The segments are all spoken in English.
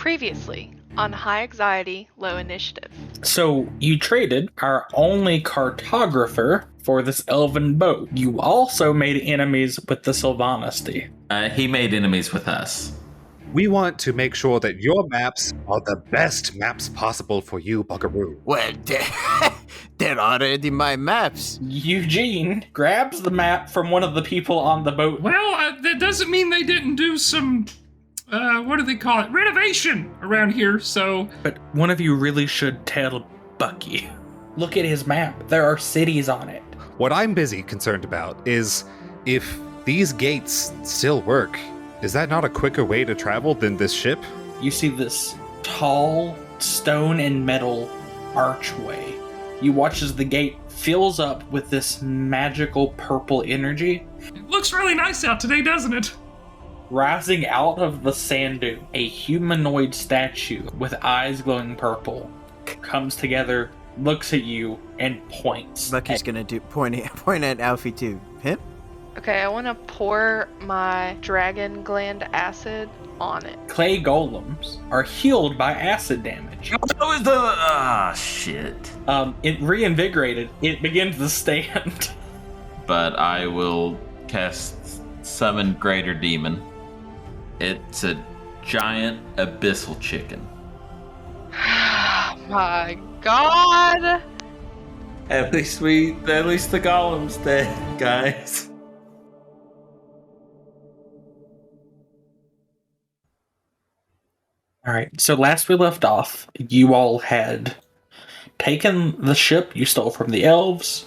Previously on High Anxiety, Low Initiative. So you traded our only cartographer for this elven boat. You also made enemies with the Sylvanesty. He made enemies with us. We want to make sure that your maps are the best maps possible for you, Buckaroo. Well, they're already my maps. Eugene grabs the map from one of the people on the boat. Well, that doesn't mean they didn't do some, what do they call it? Renovation around here, so... But one of you really should tell Bucky. Look at his map. There are cities on it. What I'm busy concerned about is if these gates still work, is that not a quicker way to travel than this ship? You see this tall stone and metal archway. You watch as the gate fills up with this magical purple energy. It looks really nice out today, doesn't it? Rising out of the sand dune, a humanoid statue with eyes glowing purple comes together, looks at you, and points. Bucky's gonna point at Alfie too. Him? Okay, I want to pour my dragon gland acid on it. Clay golems are healed by acid damage. Shit. It reinvigorated. It begins to stand. But I will cast Summon Greater Demon. It's a giant abyssal chicken. My God! At least the golem's dead, guys. Alright, so last we left off, you all had taken the ship you stole from the elves,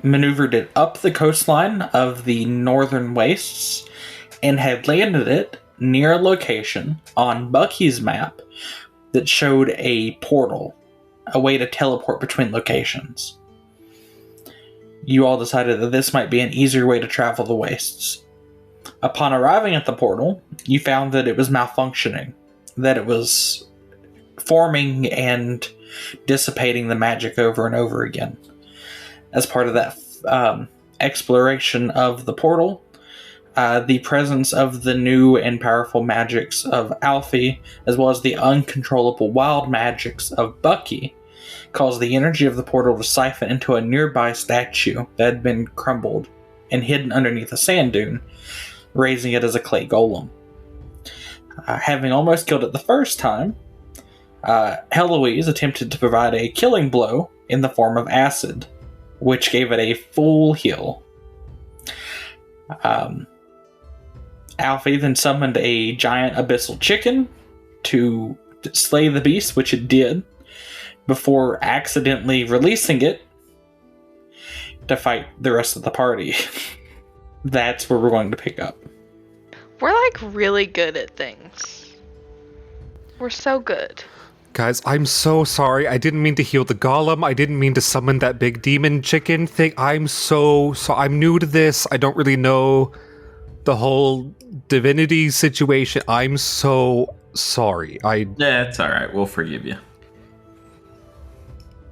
maneuvered it up the coastline of the northern wastes, and had landed it near a location on Bucky's map that showed a portal, a way to teleport between locations. You all decided that this might be an easier way to travel the wastes. Upon arriving at the portal, you found that it was malfunctioning, that it was forming and dissipating the magic over and over again. As part of that exploration of the portal, the presence of the new and powerful magics of Alfie, as well as the uncontrollable wild magics of Bucky, caused the energy of the portal to siphon into a nearby statue that had been crumbled and hidden underneath a sand dune, raising it as a clay golem. Having almost killed it the first time, Heloise attempted to provide a killing blow in the form of acid, which gave it a full heal. Alfie then summoned a giant abyssal chicken to slay the beast, which it did, before accidentally releasing it to fight the rest of the party. That's where we're going to pick up. We're like really good at things. We're so good. Guys, I'm so sorry. I didn't mean to heal the golem. I didn't mean to summon that big demon chicken thing. I'm new to this. I don't really know the whole divinity situation. I'm so sorry. Yeah, it's alright. We'll forgive you.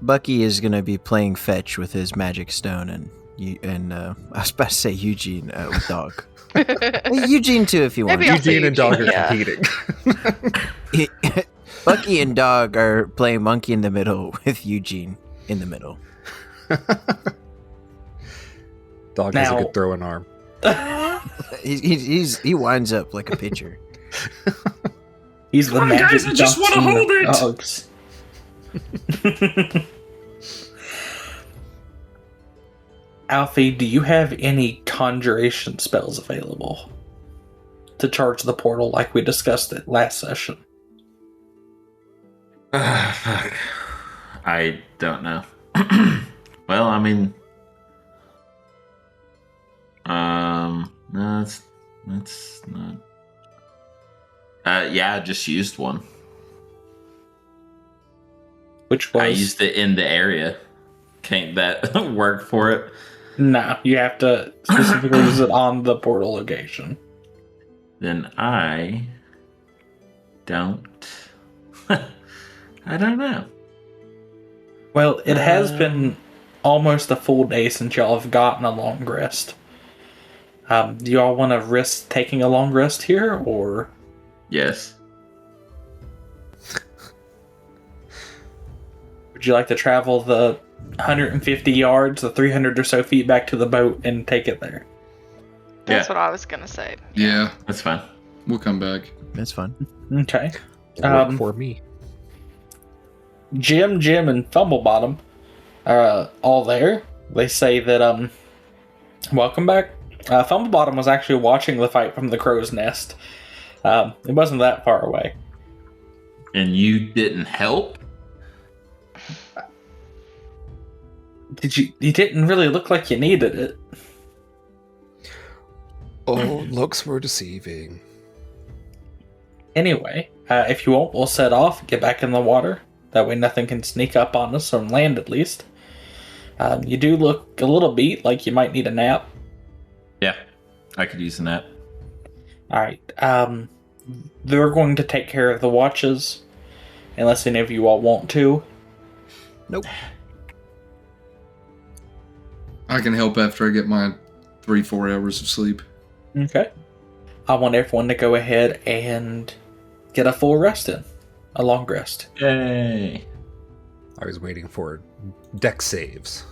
Bucky is gonna be playing fetch with his magic stone, and I was about to say Eugene with Dog. Eugene too, if you want. Maybe I'll say Eugene and Dog are Eugene, competing. Bucky and Dog are playing monkey in the middle with Eugene in the middle. Dog has a good throwing arm. He winds up like a pitcher. He's the Come on, magic guys, I just want to Johnson hold of it! dogs. Alfie, do you have any conjuration spells available to charge the portal like we discussed it last session? Fuck. I don't know. Well, I mean... No, that's not... Yeah, I just used one. Which was? I used it in the area. Can't that work for it? No, you have to specifically use it on the portal location. Then I don't... I don't know. Well, it has been almost a full day since y'all have gotten a long rest. Do you all want to risk taking a long rest here, or? Yes. Would you like to travel the 150 yards, the 300 or so feet back to the boat and take it there? That's Yeah. what I was gonna say. Yeah, That's fine. we'll come back. That's fun. Okay. Work for me. Jim, and Fumblebottom are all there. They say that, welcome back. Fumblebottom was actually watching the fight from the crow's nest. It wasn't that far away. And you didn't help? You didn't really look like you needed it. Oh, looks were deceiving. Anyway, if you want, we'll set off, get back in the water. That way nothing can sneak up on us, on land at least. You do look a little beat, like you might need a nap. Yeah, I could use a nap. Alright, they're going to take care of the watches, unless any of you all want to. Nope. I can help after I get my 3-4 hours of sleep. Okay. I want everyone to go ahead and get a full rest in. A long rest. Yay. I was waiting for deck saves.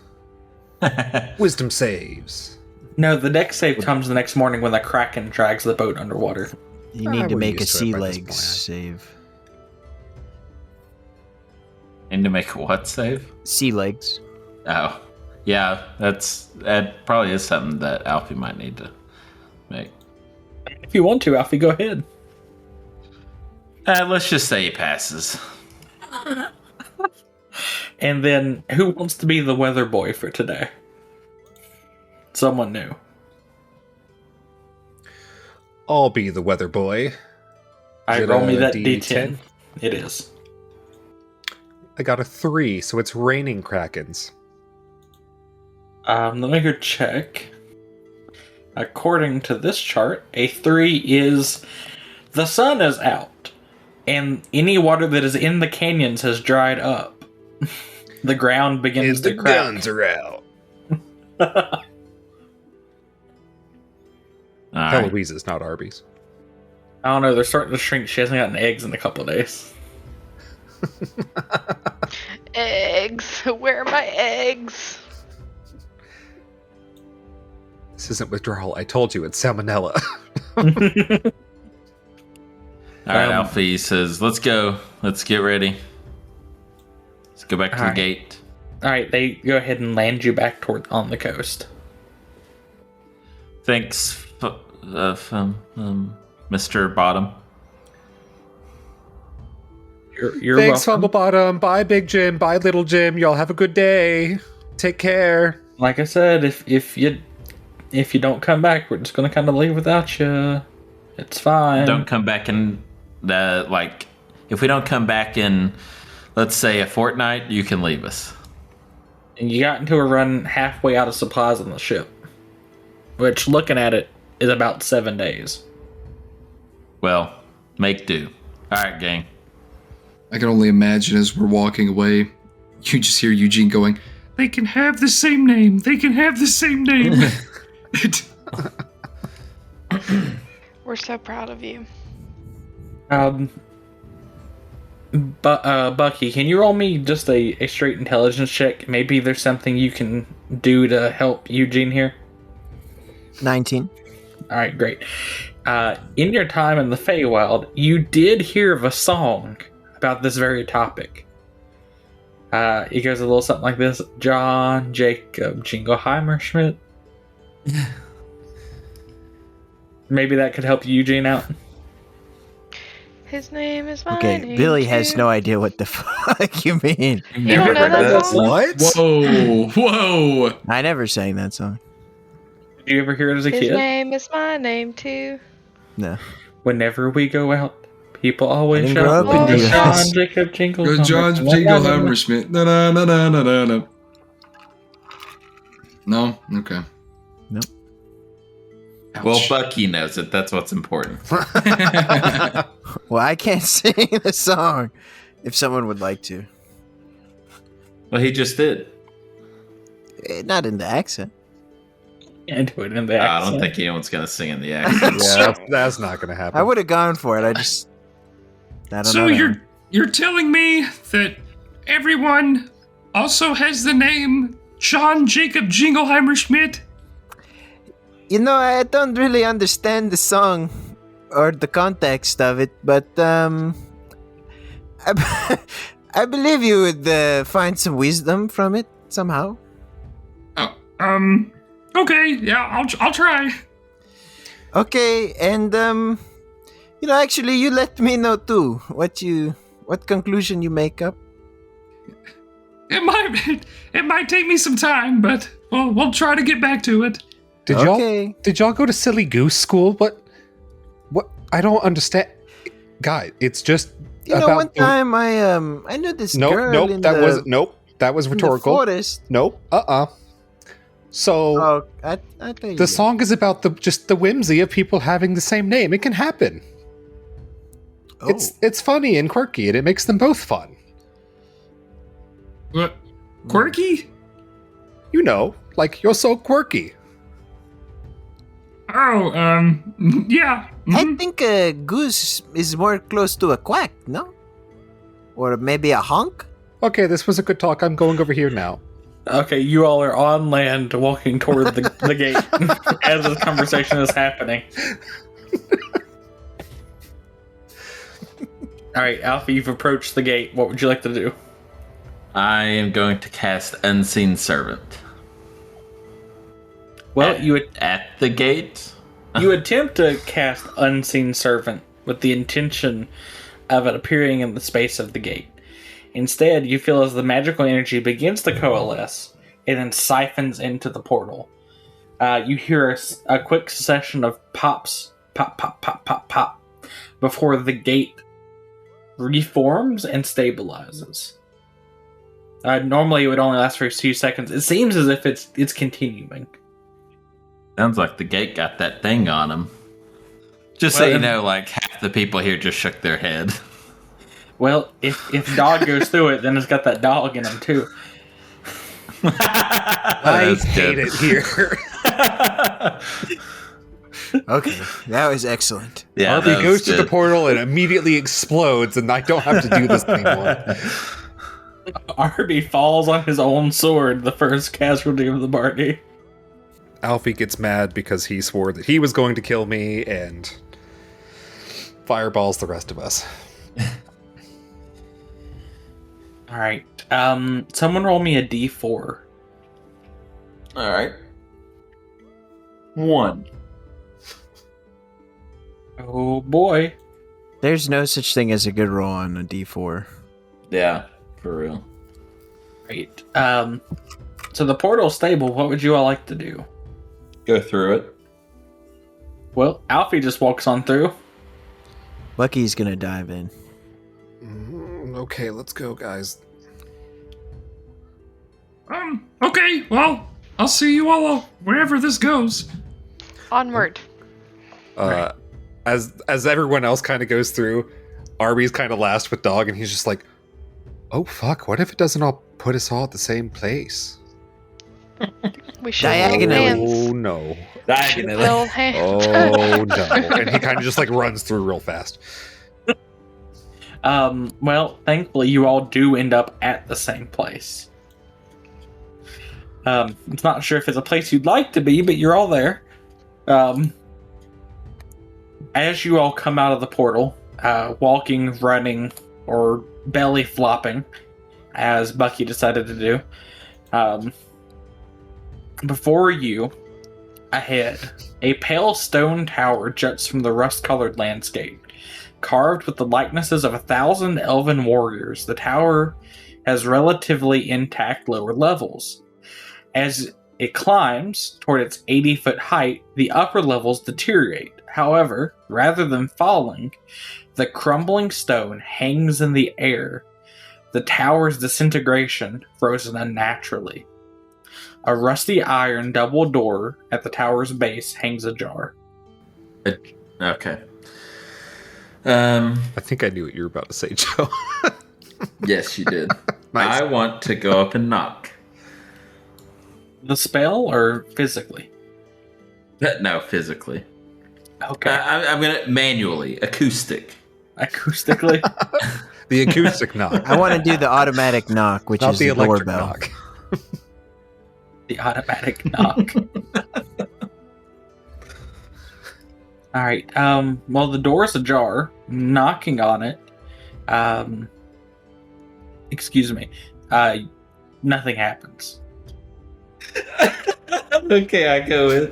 Wisdom saves. No, the deck save comes the next morning when the Kraken drags the boat underwater. You need to we're make a used to it sea by this legs point. save. And to make a what save? Sea legs. Oh. Yeah, that probably is something that Alfie might need to make. If you want to, Alfie, go ahead. Let's just say he passes. And then, who wants to be the weather boy for today? Someone new. I'll be the weather boy. I it roll me a that D10? D10. It is. I got a 3, so it's raining krakens. Let me go check. According to this chart, a 3 is the sun is out, and any water that is in the canyons has dried up. The ground begins to crack. are out. All right. Heloise's, not Arby's. I don't know, they're starting to shrink. She hasn't gotten eggs in a couple of days. Eggs. Where are my eggs? This isn't withdrawal. I told you, it's salmonella. All right, Alfie says, let's go. Let's get ready. Let's go back to the Alright. gate. Alright, they go ahead and land you back on the coast. Thanks, Mr. Bottom. You're Thanks, welcome. Fumblebottom. Bye, Big Jim. Bye, Little Jim. Y'all have a good day. Take care. Like I said, if you don't come back, we're just gonna kind of leave without you. It's fine. Don't come back in if we don't come back in, let's say, a fortnight, you can leave us. And you got into a run halfway out of supplies on the ship, which, looking at it, is about 7 days. Well, make do. All right, gang. I can only imagine as we're walking away, you just hear Eugene going, "They can have the same name. They can have the same name." We're so proud of you. Bucky, can you roll me just a straight intelligence check? Maybe there's something you can do to help Eugene here. 19. All right, great. In your time in the Feywild, you did hear of a song about this very topic. It goes a little something like this: John Jacob Jingleheimer Schmidt. Maybe that could help Eugene out. His name is my Okay, name Billy has too. no idea what the fuck you mean. You don't know that song? What? Whoa, whoa. I never sang that song. Did you ever hear it as a His kid? name is my name too. No. Whenever we go out, people always I didn't grow shout, up in "Oh, the John US." Jacob Jingleheimer." Go John Jingleheimer Schmidt. Na na na na na na na. No? Okay. Well, Bucky knows it. That's what's important. Well, I can't sing the song if someone would like to. Well, he just did. Not in the accent. Can't do it in the I accent. don't think anyone's going to sing in the accent. Yeah, that's not going to happen. I would have gone for it. I don't So know. you're telling me that everyone also has the name John Jacob Jingleheimer Schmidt? You know, I don't really understand the song or the context of it, but I, I believe you would find some wisdom from it somehow. Oh, okay, yeah, I'll try. Okay, and you know, actually, you let me know too what conclusion you make up. It might take me some time, but we'll try to get back to it. Did y'all go to Silly Goose School? What? I don't understand. Guy, it's just You know, about one time I knew this girl in that the, wasn't. Nope, that was in the rhetorical. forest. Nope. So Oh, I tell you. the song is about just the whimsy of people having the same name. It can happen. Oh. It's funny and quirky, and it makes them both fun. What? Quirky? You know, like you're so quirky. Oh, yeah. I mhm. think a goose is more close to a quack, no? Or maybe a honk? Okay, this was a good talk. I'm going over here now. Okay, you all are on land walking toward the gate as this conversation is happening. Alright, Alpha, you've approached the gate. What would you like to do? I am going to cast Unseen Servant. Well, you would At the gate? you attempt to cast Unseen Servant with the intention of it appearing in the space of the gate. Instead, you feel as the magical energy begins to coalesce and then siphons into the portal. You hear a quick succession of pops, pop, pop, pop, pop, pop, before the gate reforms and stabilizes. Normally, it would only last for a few seconds. It seems as if it's continuing. Sounds like the gate got that thing on him. Just so you know, like, half the people here just shook their head. Well, if dog goes through it, then it's got that dog in him too. I hate it here. Okay, that was excellent. Yeah, Arby that goes was to the good. portal and immediately explodes, and I don't have to do this anymore. Arby falls on his own sword, the first casualty of the party. Alfie gets mad because he swore that he was going to kill me, and fireballs the rest of us. Alright, someone roll me a d4. Alright. 1. Oh boy. There's no such thing as a good roll on a d4. Yeah, for real. Right. So the portal's stable. What would you all like to do? Go through it. Well, Alfie just walks on through. Bucky's gonna dive in. Okay, let's go, guys. Okay, well, I'll see you all wherever this goes. Onward. As everyone else kind of goes through, Arby's kind of last with Dog, and he's just like, "Oh fuck! What if it doesn't all put us all at the same place?" We should Diagonally. hold hands. Oh no! Diagonally. Hold hands. Oh no! And he kind of just like runs through real fast. Well, thankfully you all do end up at the same place. It's not sure if it's a place you'd like to be, but you're all there. As you all come out of the portal, walking, running, or belly flopping, as Bucky decided to do, before you, ahead, a pale stone tower juts from the rust-colored landscape. Carved with the likenesses of 1,000 elven warriors, the tower has relatively intact lower levels. As it climbs toward its 80-foot height, the upper levels deteriorate. However, rather than falling, the crumbling stone hangs in the air, the tower's disintegration frozen unnaturally. A rusty iron double door at the tower's base hangs ajar. Okay. I think I knew what you were about to say, Joe. Yes, you did. Nice. I want to go up and knock. The spell or physically? No, physically. Okay. I'm gonna manually acoustic. acoustically. The acoustic knock, I want to do the automatic knock, which not is the the electric doorbell. knock. The automatic knock. All right. Well, the door's ajar. Knocking on it. Excuse me. Nothing happens. Okay, I go in.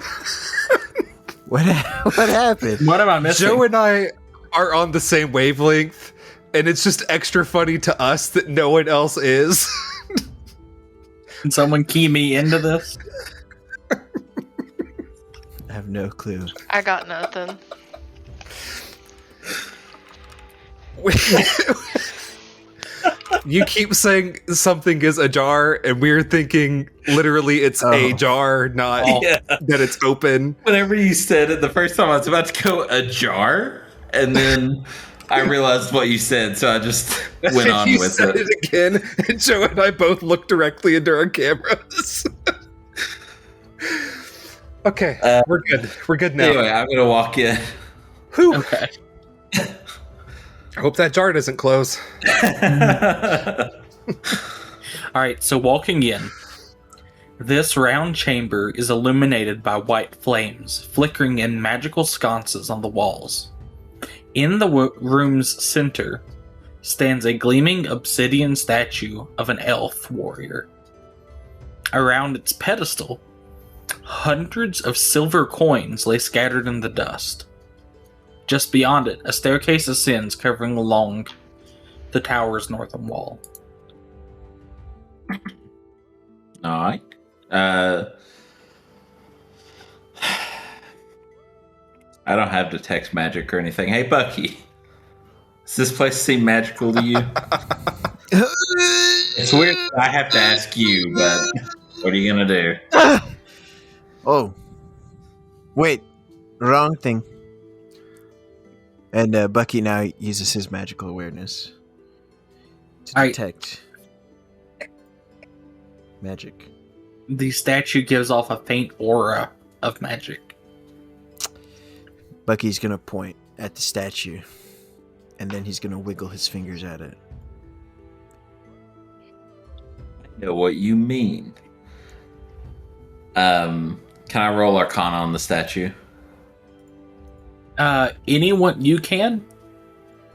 What happened? What am I missing? Joe and I are on the same wavelength, and it's just extra funny to us that no one else is. Can someone key me into this? I have no clue. I got nothing. You keep saying something is ajar, and we're thinking literally it's a jar, not that it's open. Whenever you said it the first time, I was about to go ajar, and then I realized what you said, so I just went on You with said it. it again, and Joe and I both looked directly into our cameras. Okay, we're good. We're good now. Anyway, I'm gonna walk in. Whew. Okay. I hope that jar doesn't close. All right. So walking in, this round chamber is illuminated by white flames, flickering in magical sconces on the walls. In the room's center stands a gleaming obsidian statue of an elf warrior. Around its pedestal, hundreds of silver coins lay scattered in the dust. Just beyond it, a staircase ascends, covering along the tower's northern wall. All right. I don't have detect magic or anything. Hey, Bucky, does this place seem magical to you? It's weird that I have to ask you, but what are you gonna do? Oh, wait, wrong thing. And Bucky now uses his magical awareness to Alright. detect magic. The statue gives off a faint aura of magic. Bucky's gonna point at the statue, and then he's gonna wiggle his fingers at it. I know what you mean. Can I roll Arcana on the statue? Anyone you can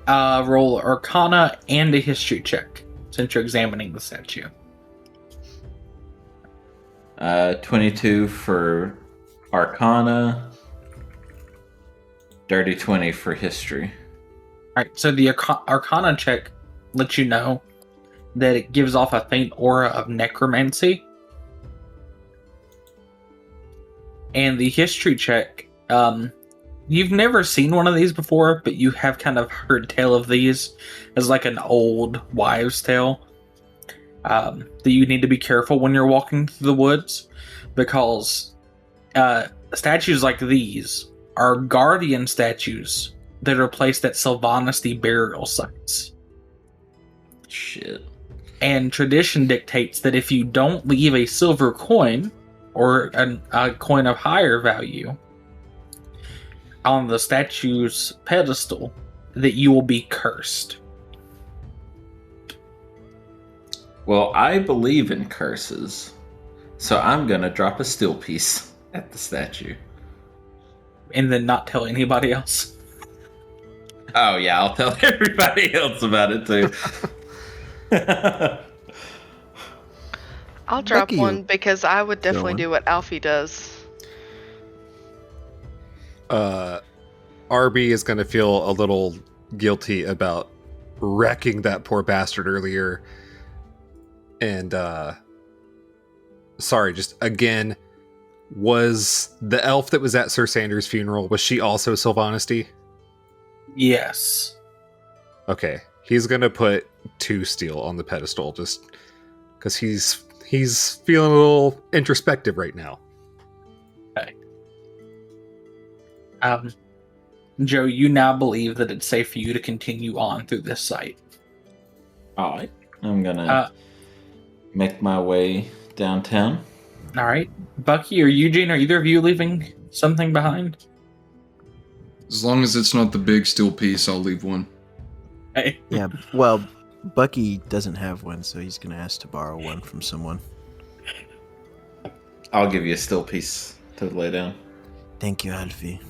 roll Arcana and a history check since you're examining the statue. 22 for Arcana. Dirty 20 for history. Alright, so the Arcana check lets you know that it gives off a faint aura of necromancy. And the history check, you've never seen one of these before, but you have kind of heard tell of these as like an old wives' tale. That you need to be careful when you're walking through the woods, because statues like these are guardian statues that are placed at Sylvanesty burial sites. Shit. And tradition dictates that if you don't leave a silver coin or a coin of higher value on the statue's pedestal, that you will be cursed. Well, I believe in curses, so I'm gonna drop a steel piece at the statue. And then not tell anybody else. Oh yeah, I'll tell everybody else about it too. I'll drop Lucky one you. because I would definitely Going. do what Alfie does. Arby is going to feel a little guilty about wrecking that poor bastard earlier. And, sorry, just again, was the elf that was at Sir Sanders' funeral, was she also Sylvanesty? Yes. Okay, he's going to put 2 steel on the pedestal just because he's feeling a little introspective right now. Joe, you now believe that it's safe for you to continue on through this site. Alright, I'm gonna make my way downtown. Alright. Bucky or Eugene, are either of you leaving something behind? As long as it's not the big steel piece, I'll leave one. way. Yeah, well, Bucky doesn't have one, so he's gonna ask to borrow one from someone. I'll give you a still piece to lay down. Thank you, Alfie.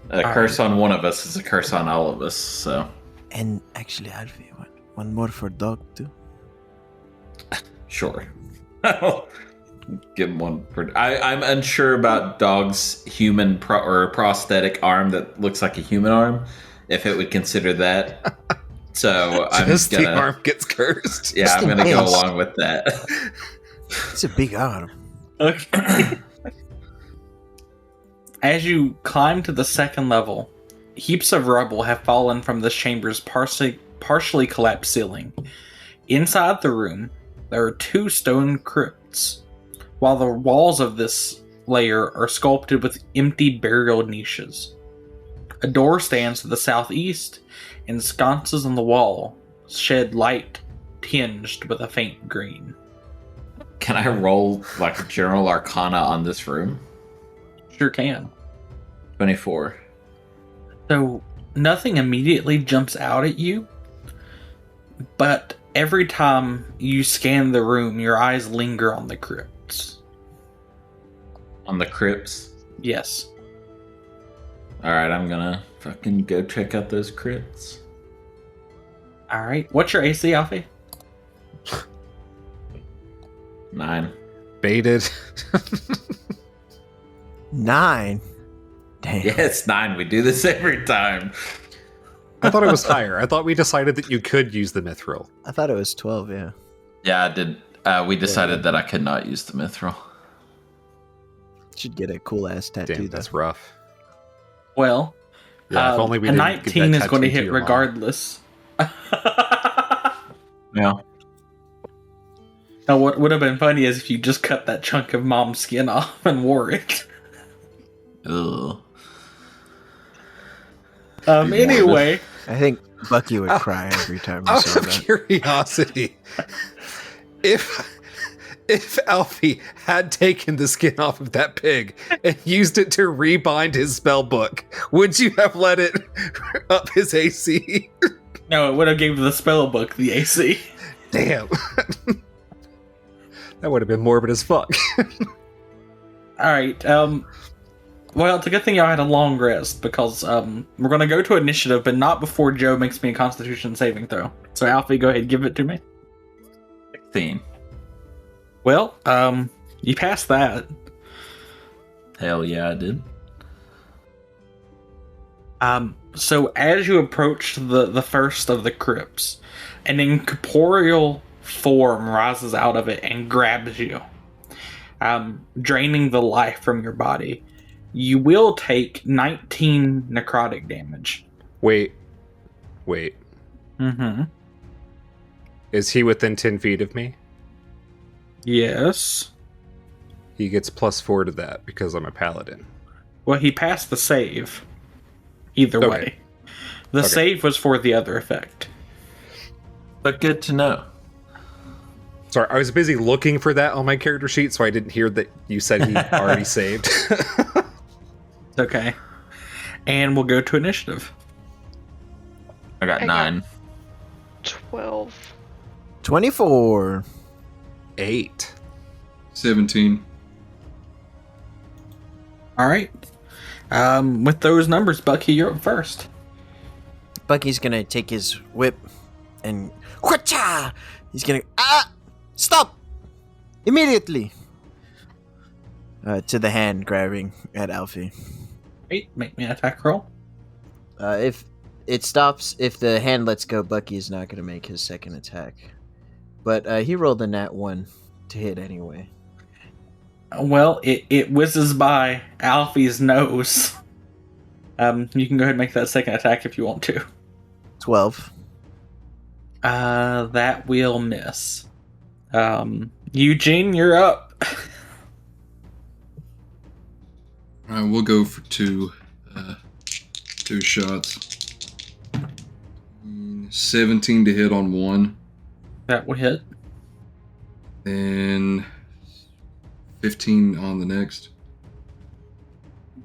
A curse on one of us is a curse on all of us, so. And actually, Alfie, one more for dog too. Sure. Give him one. I'm unsure about dog's human or prosthetic arm that looks like a human arm, if it would consider that. So I'm Just gonna. the arm gets cursed. Yeah, I'm gonna go along with that. It's a big arm. Okay. As you climb to the second level, heaps of rubble have fallen from this chamber's partially collapsed ceiling. Inside the room, there are 2 stone crypts, while the walls of this layer are sculpted with empty burial niches. A door stands to the southeast, and sconces on the wall shed light tinged with a faint green. Can I roll like a general arcana on this room? Sure can. 24. So, nothing immediately jumps out at you, but every time you scan the room, your eyes linger on the crypts. On the crypts? Yes. Alright, I'm gonna fucking go check out those crypts. Alright. What's your AC, Alfie? 9. Baited. 9. Damn. Yeah, it's 9. We do this every time. I thought it was higher. I thought we decided that you could use the mithril. I thought it was 12. Yeah. Yeah, I did. We decided that I could not use the mithril. Should get a cool ass tattoo. Damn, that's rough. Well, Yeah, if only we a didn't 19 give that is going to tattoo hit your mom. regardless. Yeah. Now, what would have been funny is if you just cut that chunk of mom's skin off and wore it. Ugh. Anyway, I think Bucky would cry every time he Out saw of that. curiosity, if Alfie had taken the skin off of that pig and used it to rebind his spell book, would you have let it up his AC? no, it would have gave the spell book the AC. Damn. That would have been morbid as fuck. Alright, well, it's a good thing y'all had a long rest, because we're going to go to initiative, but not before Joe makes me a Constitution saving throw. So, Alfie, go ahead, give it to me. 16. Well, you passed that. Hell yeah, I did. So as you approach the first of the crypts, an incorporeal form rises out of it and grabs you, draining the life from your body. You will take 19 necrotic damage. Wait. Mm-hmm. Is he within 10 feet of me? Yes. He gets +4 to that because I'm a paladin. Well, he passed the save. Either Okay. way. The Okay. save was for the other effect. But good to know. Sorry, I was busy looking for that on my character sheet, so I didn't hear that you said he already saved. It's okay. And we'll go to initiative. I got I got- 9. 12. 24. 8. 17. All right. With those numbers, Bucky, you're up first. Bucky's gonna take his whip and whacha! He's gonna stop immediately to the hand grabbing at Alfie. Wait, make me an attack roll. If it stops, if the hand lets go, Bucky is not gonna make his second attack. But he rolled a nat 1 to hit anyway. Well, it whizzes by Alfie's nose. You can go ahead and make that second attack if you want to. 12. That will miss. Eugene, you're up. Alright, we'll go for two shots. 17 to hit on one. That will hit. Then 15 on the next.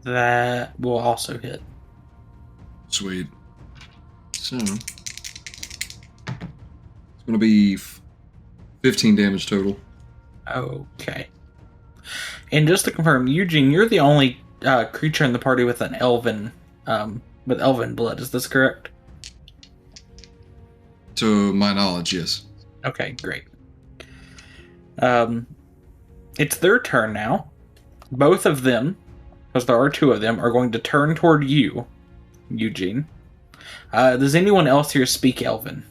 That will also hit. Sweet. So it's going to be 15 damage total. Okay. And just to confirm, Eugene, you're the only creature in the party with an elven, with elven blood. Is this correct? To my knowledge, yes. Okay, great. It's their turn now. Both of them, because there are two of them, are going to turn toward you, Eugene. Does anyone else here speak Elven?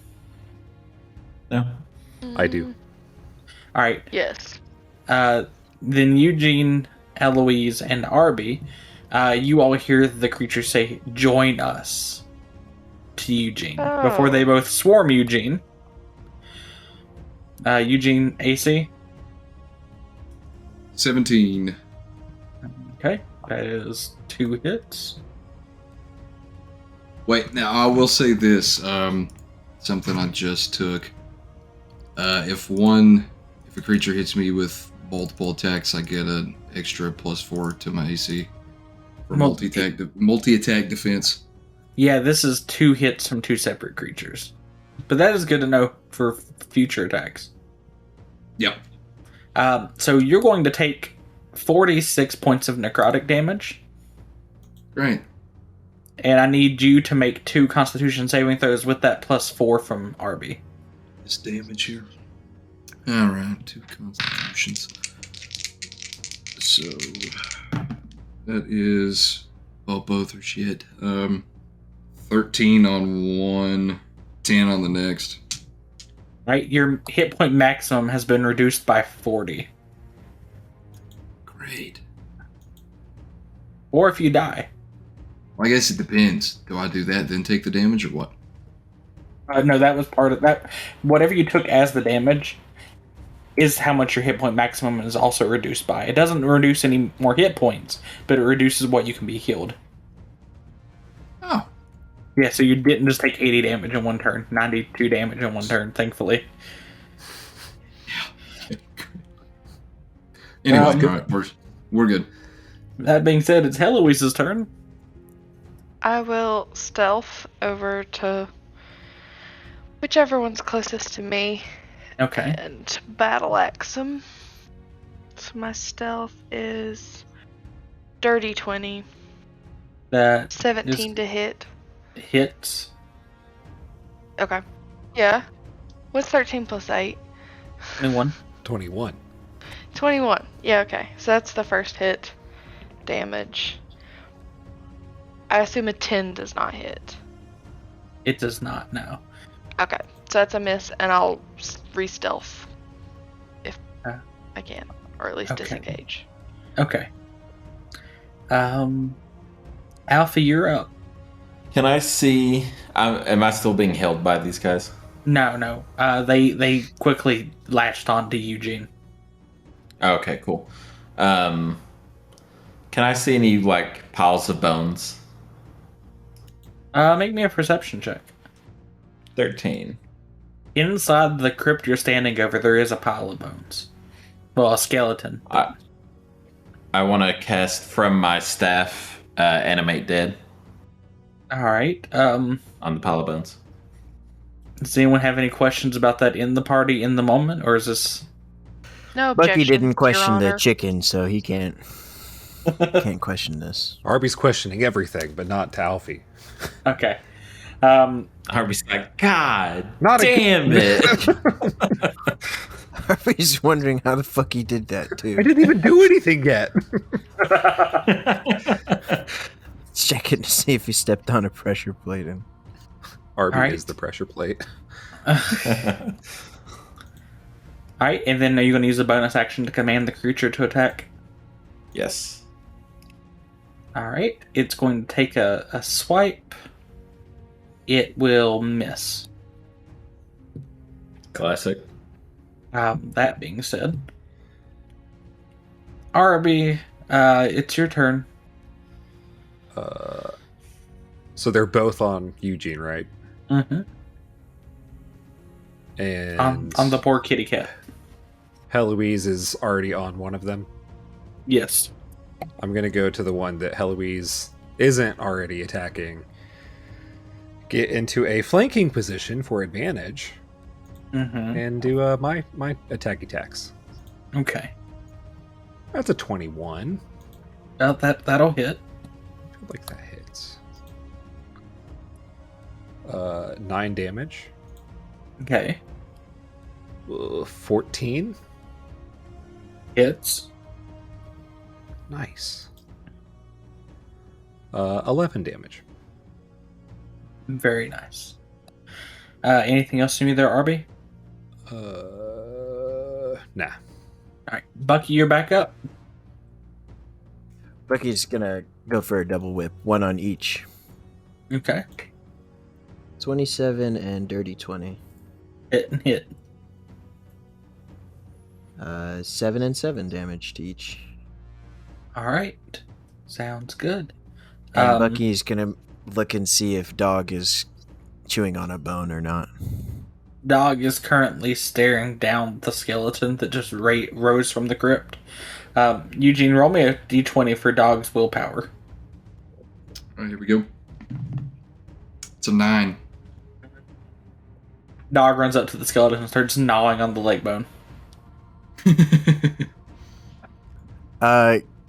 No. I do. All right. Yes. Then Eugene, Eloise, and Arby, you all hear the creature say, "Join us," to Eugene. Oh. Before they both swarm Eugene. Eugene, AC? 17. Okay, that is 2 hits. Wait, now I will say this. Something I just took. If a creature hits me with multiple attacks, I get an extra +4 to my AC for multi-attack defense. Yeah, this is 2 hits from 2 separate creatures. But that is good to know for future attacks. Yep. So you're going to take 46 points of necrotic damage. Great. And I need you to make 2 Constitution saving throws with that +4 from Arby. This damage here. Alright, 2 constitutions. So that is, well, both are shit. 13 on one, 10 on the next. Right, your hit point maximum has been reduced by 40. Great. Or if you die. Well, I guess it depends. Do I do that, then take the damage, or what? No, that was part of that. Whatever you took as the damage is how much your hit point maximum is also reduced by. It doesn't reduce any more hit points, but it reduces what you can be healed. Oh. Yeah, so you didn't just take 80 damage in one turn. 92 damage in one turn, thankfully. Anyway, Um, alright, we're good. That being said, it's Heloise's turn. I will stealth over to whichever one's closest to me Okay. and battle axe him. So my stealth is dirty 20, That 17 to hit. hits. Okay. Yeah. What's 13 plus 8? Anyone? 21. 21. Yeah, okay. So that's the first hit damage. I assume a 10 does not hit. It does not, no. Okay. So that's a miss, and I'll re-stealth if Uh, I can. Or at least okay. disengage. Okay. Alpha, you're up. Can I see? Am I still being held by these guys? No. They quickly latched onto Eugene. Okay, cool. Can I see any like piles of bones? Make me a perception check. 13. Inside the crypt you're standing over, there is a pile of bones. Well, a skeleton. I want to cast from my staff, animate dead All right. on the pile of bones. Does anyone have any questions about that in the party in the moment, or is this? No objection, Bucky didn't Your question the Honor. chicken, so he can't question this. Arby's questioning everything, but not to Alfie. Okay. Harvey's like, God Not damn again." it. He's wondering how the fuck he did that too. I didn't even do anything yet. Checking to see if he stepped on a pressure plate. And Arby Alright. is the pressure plate. All right, and then are you going to use a bonus action to command the creature to attack? Yes. All right, it's going to take a swipe. It will miss. Classic. That being said, Arby, it's your turn. So they're both on Eugene, right? Mm-hmm. And On the poor kitty cat. Heloise is already on one of them. Yes. I'm gonna go to the one that Heloise isn't already attacking. get into a flanking position for advantage and do my attacks. Okay. That's a 21. That'll hit. I feel like that hits. 9 damage. Okay. 14. Hits. Nice. 11 damage. Very nice. Anything else from you there, Arby? Nah. Alright. Bucky, you're back up. Bucky's gonna go for a double whip, one on each. Okay. 27 and dirty 20. Hit and hit. 7 and 7 damage to each. Alright. Sounds good. And Bucky's gonna look and see if Dog is chewing on a bone or not. Dog is currently staring down the skeleton that just rose from the crypt. Eugene, roll me a d20 for Dog's willpower. Alright, here we go. It's a 9. Dog runs up to the skeleton and starts gnawing on the leg bone.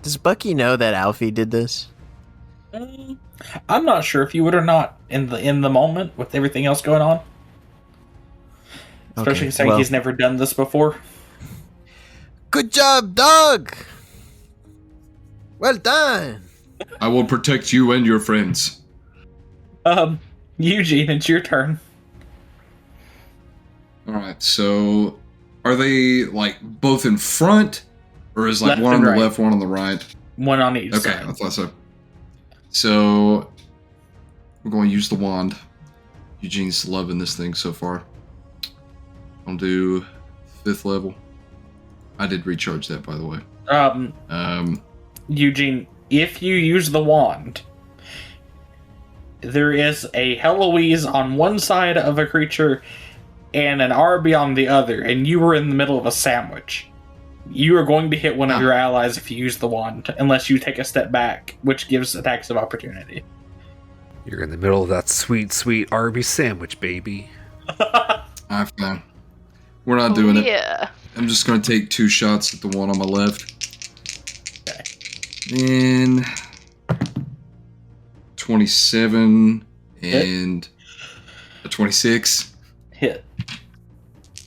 Does Bucky know that Alfie did this? I'm not sure if you would or not in the moment with everything else going on. Especially saying he's never done this before. Good job, Dog! Well done! I will protect you and your friends. Eugene, it's your turn. Alright, so are they like both in front? Or is like Left one on and the right. left, one on the right? One on each Okay, side. I thought so. So we're going to use the wand. Eugene's loving this thing so far. I'll do 5th level. I did recharge that, by the way. Eugene, if you use the wand, there is a Heloise on one side of a creature and an Arby on the other, and you are in the middle of a sandwich. You are going to hit one of your allies if you use the wand, unless you take a step back, which gives attacks of opportunity. You're in the middle of that sweet, sweet Arby's sandwich, baby. I'm fine. We're not doing it. Yeah. I'm just going to take 2 shots at the one on my left. Okay. And 27 and a 26. Hit.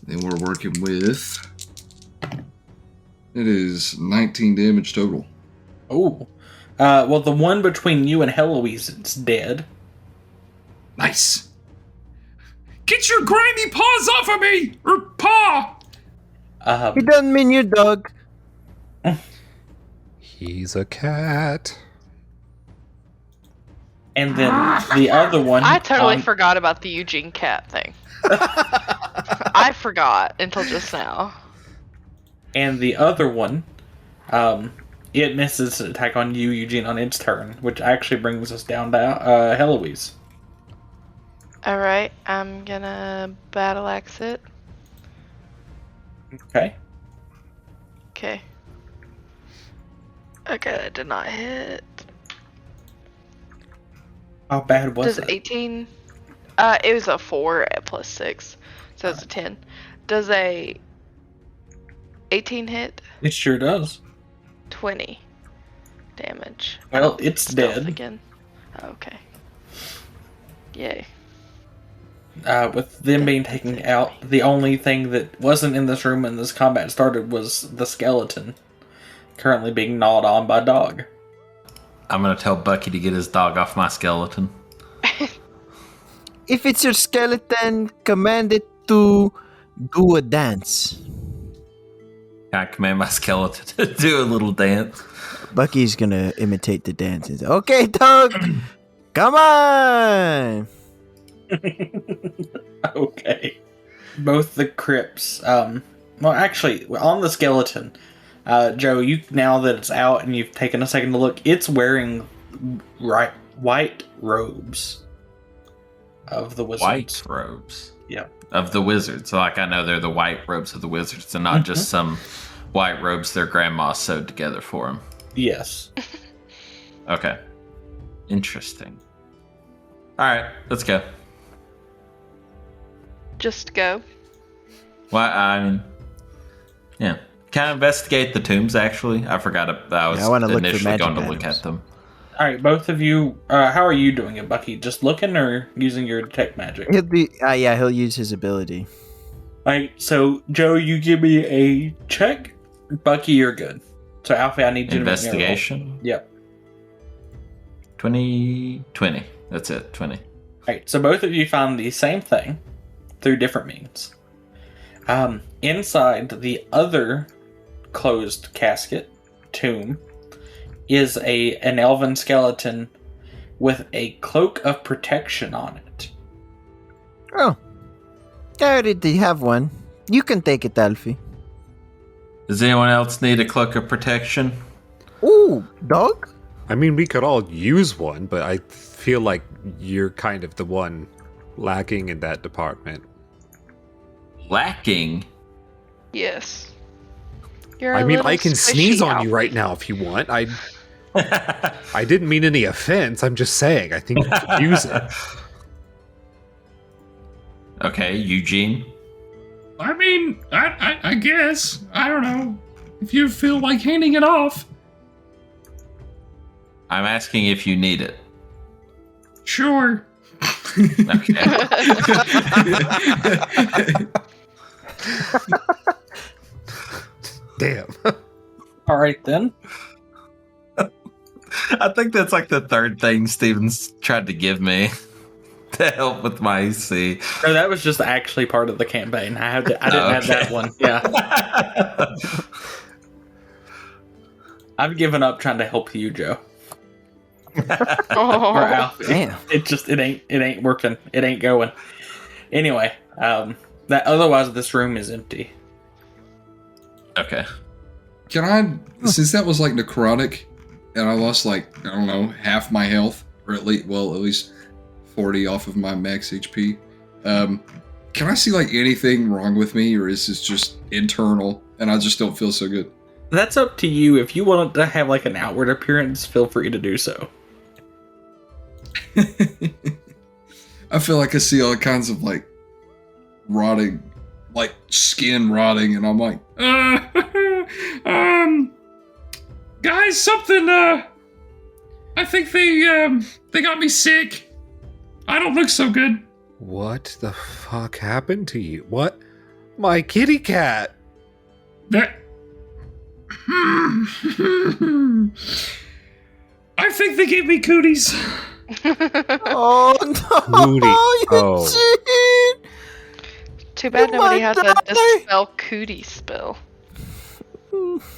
Then we're working with... It is 19 damage total. Oh. Well, the one between you and Heloise is dead. Nice. Get your grimy paws off of me! Or paw! He doesn't mean you, Dog. He's a cat. And then the other one... I totally forgot about the Eugene cat thing. I forgot until just now. And the other one, it misses an attack on you, Eugene, on its turn, which actually brings us down to Heloise. Alright, I'm gonna battle axe it. Okay. Okay. Okay, that did not hit. How bad was Does it? 18... it was a 4 plus 6, so it's a 10. Does a 18 hit? It sure does. 20 damage. Well, it's Stealth dead. again. Okay. Yay. With them being taken out, the only thing that wasn't in this room when this combat started was the skeleton, currently being gnawed on by Dog. I'm gonna tell Bucky to get his dog off my skeleton. If it's your skeleton, command it to do a dance. Can I command my skeleton to do a little dance? Bucky's gonna imitate the dance. He's, okay, Dog, come on. Okay. Both the crypts, well, actually, on the skeleton, Joe, you, now that it's out and you've taken a second to look, it's wearing white robes of the wizards. White robes. Yep. Of the wizards. So, like, I know they're the white robes of the wizards and not just some white robes their grandma sewed together for them. Yes. Okay. Interesting. Alright, let's go. just go. Well, I mean, yeah. Can I investigate the tombs, actually? I forgot I was I wanna look for initially magic going to look items. at them. All right, both of you. How are you doing it, Bucky? Just looking or using your detect magic? He'll be. Yeah, he'll use his ability. All right, so Joe, you give me a check. Bucky, you're good. So Alfie, I need you to make me a roll. Investigation? Yep. 20. That's it, 20. All right, so both of you found the same thing through different means. Inside the other closed casket tomb is an elven skeleton with a cloak of protection on it. Oh, I already have one. You can take it, Alfie. Does anyone else need a cloak of protection? Ooh, dog. I mean, we could all use one, but I feel like you're kind of the one lacking in that department. Lacking? Yes. You're I a mean, little I can sneeze squishy, on you right Alfie. now if you want. I didn't mean any offense. I'm just saying, I think you could use it. Okay, Eugene? I mean, I guess. I don't know. If you feel like handing it off, I'm asking if you need it. sure. Okay. Damn. All right, then. I think that's like the third thing Steven's tried to give me to help with my AC. No, that was just actually part of the campaign. I didn't have that one. Yeah. I've given up trying to help you, Joe. Or Oh, Alfie. Damn. It ain't working. It ain't going. Anyway, otherwise this room is empty. Okay. Can I, since that was like necrotic, and I lost like, I don't know, half my health, or at least 40 off of my max HP, can I see like anything wrong with me, or is this just internal, and I just don't feel so good? That's up to you. If you want it to have like an outward appearance, feel free to do so. I feel like I see all kinds of like rotting, like skin rotting, and I'm like, guys, something, I think they got me sick. I don't look so good. What the fuck happened to you? What? My kitty cat! That. I think they gave me cooties. Oh no! Moody. You Oh. cheat! too bad You nobody might has a die. dispel cootie spell.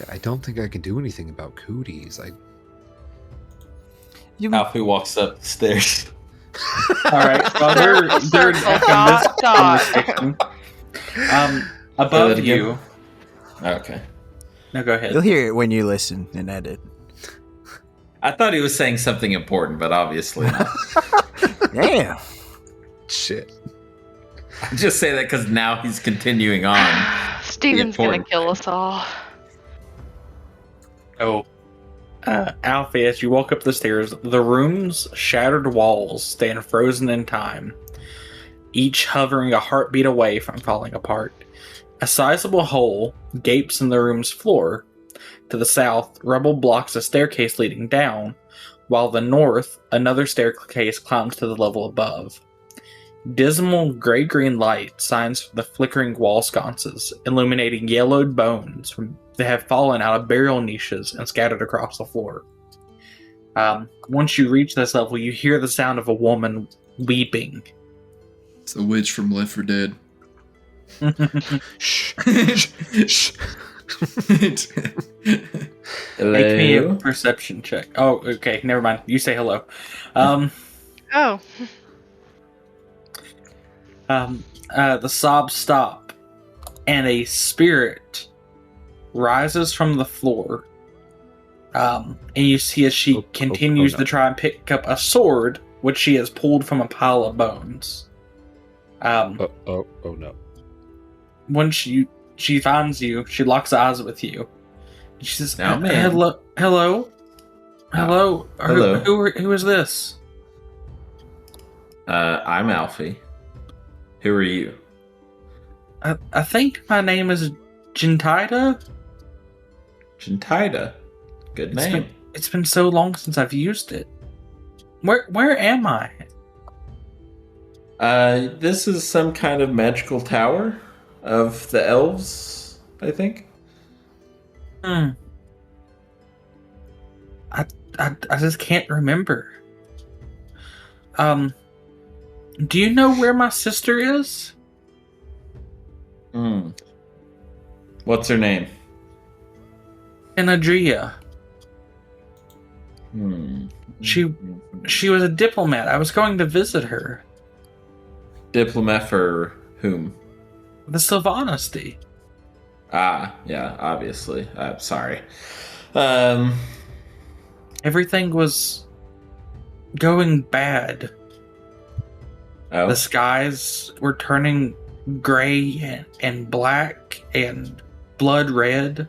I don't think I can do anything about cooties. You Alfie walks up the stairs. All right. Well, they're Circle, having this dot. conversation. that Above again? you. Okay. No, go ahead. You'll hear it when you listen and edit. I thought he was saying something important, but obviously not. Damn. Shit. I just say that because now he's continuing on. Steven's gonna important. kill us all. Oh, Alfie, as you walk up the stairs, the room's shattered walls stand frozen in time, each hovering a heartbeat away from falling apart. A sizable hole gapes in the room's floor. To the south, rubble blocks a staircase leading down, while the north, another staircase climbs to the level above. Dismal gray-green light shines from the flickering wall sconces, illuminating yellowed bones that have fallen out of burial niches and scattered across the floor. Once you reach this level, you hear the sound of a woman weeping. It's the witch from Left 4 Dead. Shh. Shh. Make me a perception check. Oh, okay, never mind. You say hello. Oh, The sobs stop, and a spirit rises from the floor. And you see as she continues no. to try and pick up a sword, which she has pulled from a pile of bones. Oh no. When she finds you, she locks eyes with you. She says, Oh, man. Hello? Hello. Who is this? I'm Alfie. Who are you? I think my name is Gentida. Gentida. Good name. It's been so long since I've used it. Where am I? This is some kind of magical tower of the elves, I think. Hmm. I just can't remember. Do you know where my sister is? What's her name? Enadria. She was a diplomat. I was going to visit her. Diplomat for whom? The Sylvanesty. Ah, yeah, obviously. I'm sorry. Everything was going bad. Oh, The skies were turning gray and black and blood red.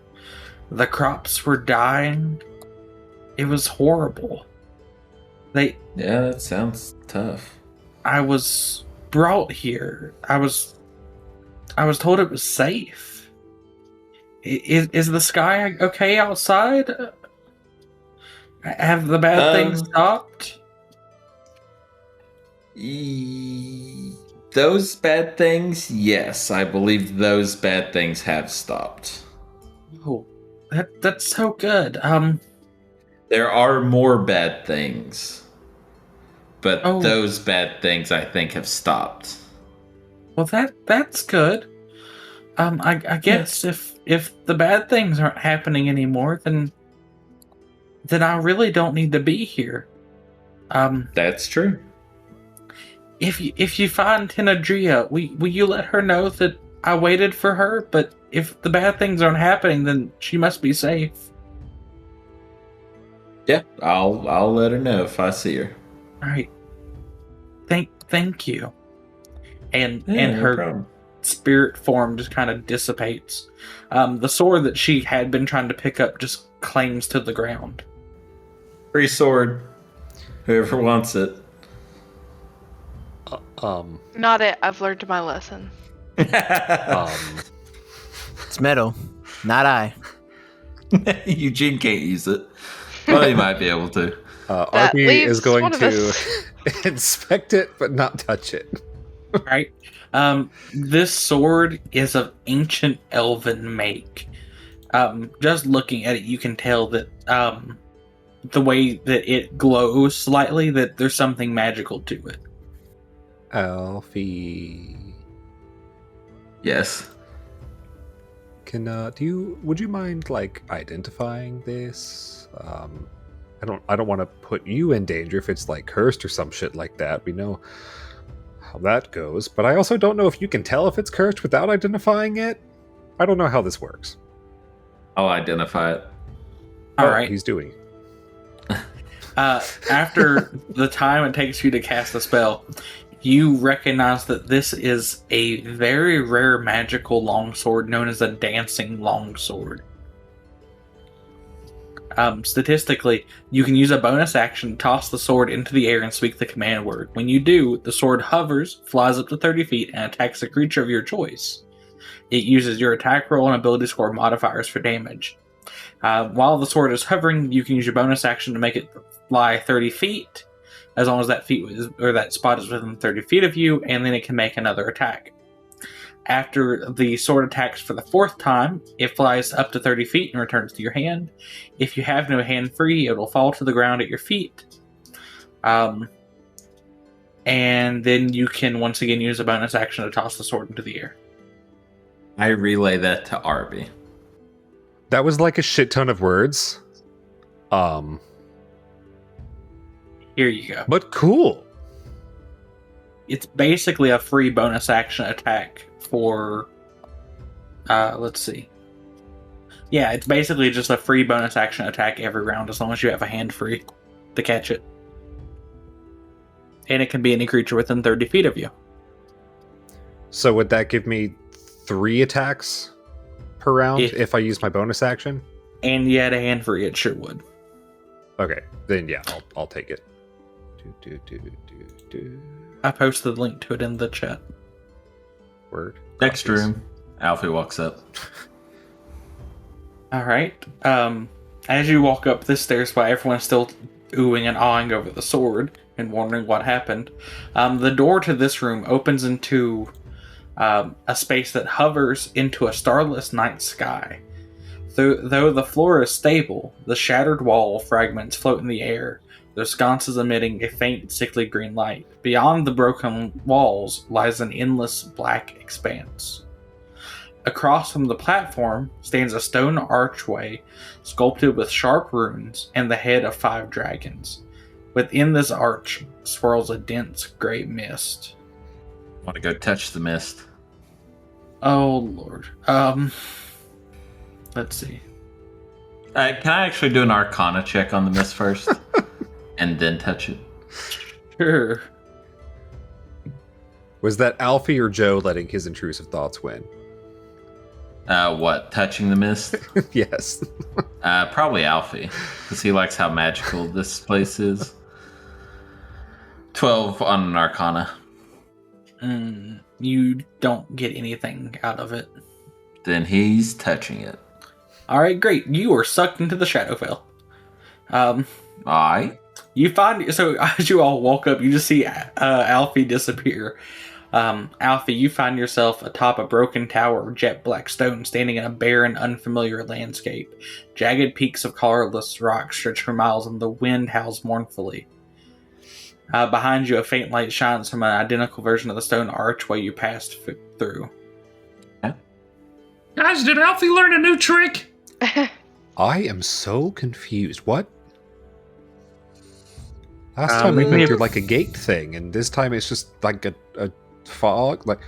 The crops were dying. It was horrible. yeah, that sounds tough. I was brought here. I was told it was safe. Is the sky okay outside? Have the bad things stopped? Those bad things, yes, I believe those bad things have stopped. Oh, that's so good. There are more bad things, but Oh. those bad things I think have stopped. Well, that's good. I guess if the bad things aren't happening anymore, then I really don't need to be here. That's true. If you find Tenadria, will you let her know that I waited for her? But if the bad things aren't happening, then she must be safe. Yeah, I'll let her know if I see her. All right. Thank you. And Yeah, no her problem. spirit form just kind of dissipates. The sword that she had been trying to pick up just clings to the ground. Free sword. Whoever wants it. Not it. I've learned my lesson. It's metal, not I. Eugene can't use it. Well, he might be able to. That RB leaves is going one of to us. inspect it, but not touch it. Right? This sword is of ancient elven make. Just looking at it, you can tell that the way that it glows slightly, that there's something magical to it. Alfie, Yes. would you mind like identifying this? I don't want to put you in danger if it's like cursed or some shit like that. We know how that goes, but I also don't know if you can tell if it's cursed without identifying it. I don't know how this works. I'll identify it. All Oh, right. he's doing. After the time it takes you to cast a spell, you recognize that this is a very rare magical longsword known as a dancing longsword. Statistically, you can use a bonus action to toss the sword into the air and speak the command word. When you do, the sword hovers, flies up to 30 feet, and attacks a creature of your choice. It uses your attack roll and ability score modifiers for damage. While the sword is hovering, you can use your bonus action to make it fly 30 feet, as long as that spot is within 30 feet of you, and then it can make another attack. After the sword attacks for the fourth time, it flies up to 30 feet and returns to your hand. If you have no hand free, it will fall to the ground at your feet. And then you can once again use a bonus action to toss the sword into the air. I relay that to Arby. That was like a shit ton of words. Here you go. But cool. It's basically a free bonus action attack for let's see. Yeah, it's basically just a free bonus action attack every round as long as you have a hand free to catch it. And it can be any creature within 30 feet of you. So would that give me 3 attacks per round if I use my bonus action? And you had a hand free, it sure would. Okay, then yeah, I'll take it. I posted the link to it in the chat. Word. Next room. Alfie walks up. All right. As you walk up this stairs, while everyone's still oohing and awing over the sword and wondering what happened, the door to this room opens into a space that hovers into a starless night sky. Though the floor is stable, the shattered wall fragments float in the air, their sconces emitting a faint, sickly green light. Beyond the broken walls lies an endless black expanse. Across from the platform stands a stone archway sculpted with sharp runes and the head of 5 dragons. Within this arch swirls a dense gray mist. Want to go touch the mist? Oh lord. Let's see. Can I actually do an Arcana check on the mist first, and then touch it? Sure. Was that Alfie or Joe letting his intrusive thoughts win? What? Touching the mist? Yes. Probably Alfie, because he likes how magical this place is. 12 on an Arcana. You don't get anything out of it. Then he's touching it. Alright, great. You are sucked into the Shadowfell. Aye. You find... So, as you all walk up, you just see Alfie disappear. Alfie, you find yourself atop a broken tower of jet black stone standing in a barren, unfamiliar landscape. Jagged peaks of colorless rock stretch for miles and the wind howls mournfully. Behind you, a faint light shines from an identical version of the stone archway you passed through. Guys, did Alfie learn a new trick? I am so confused. What? Last time we went through like a gate thing, and this time it's just like a fog. Like,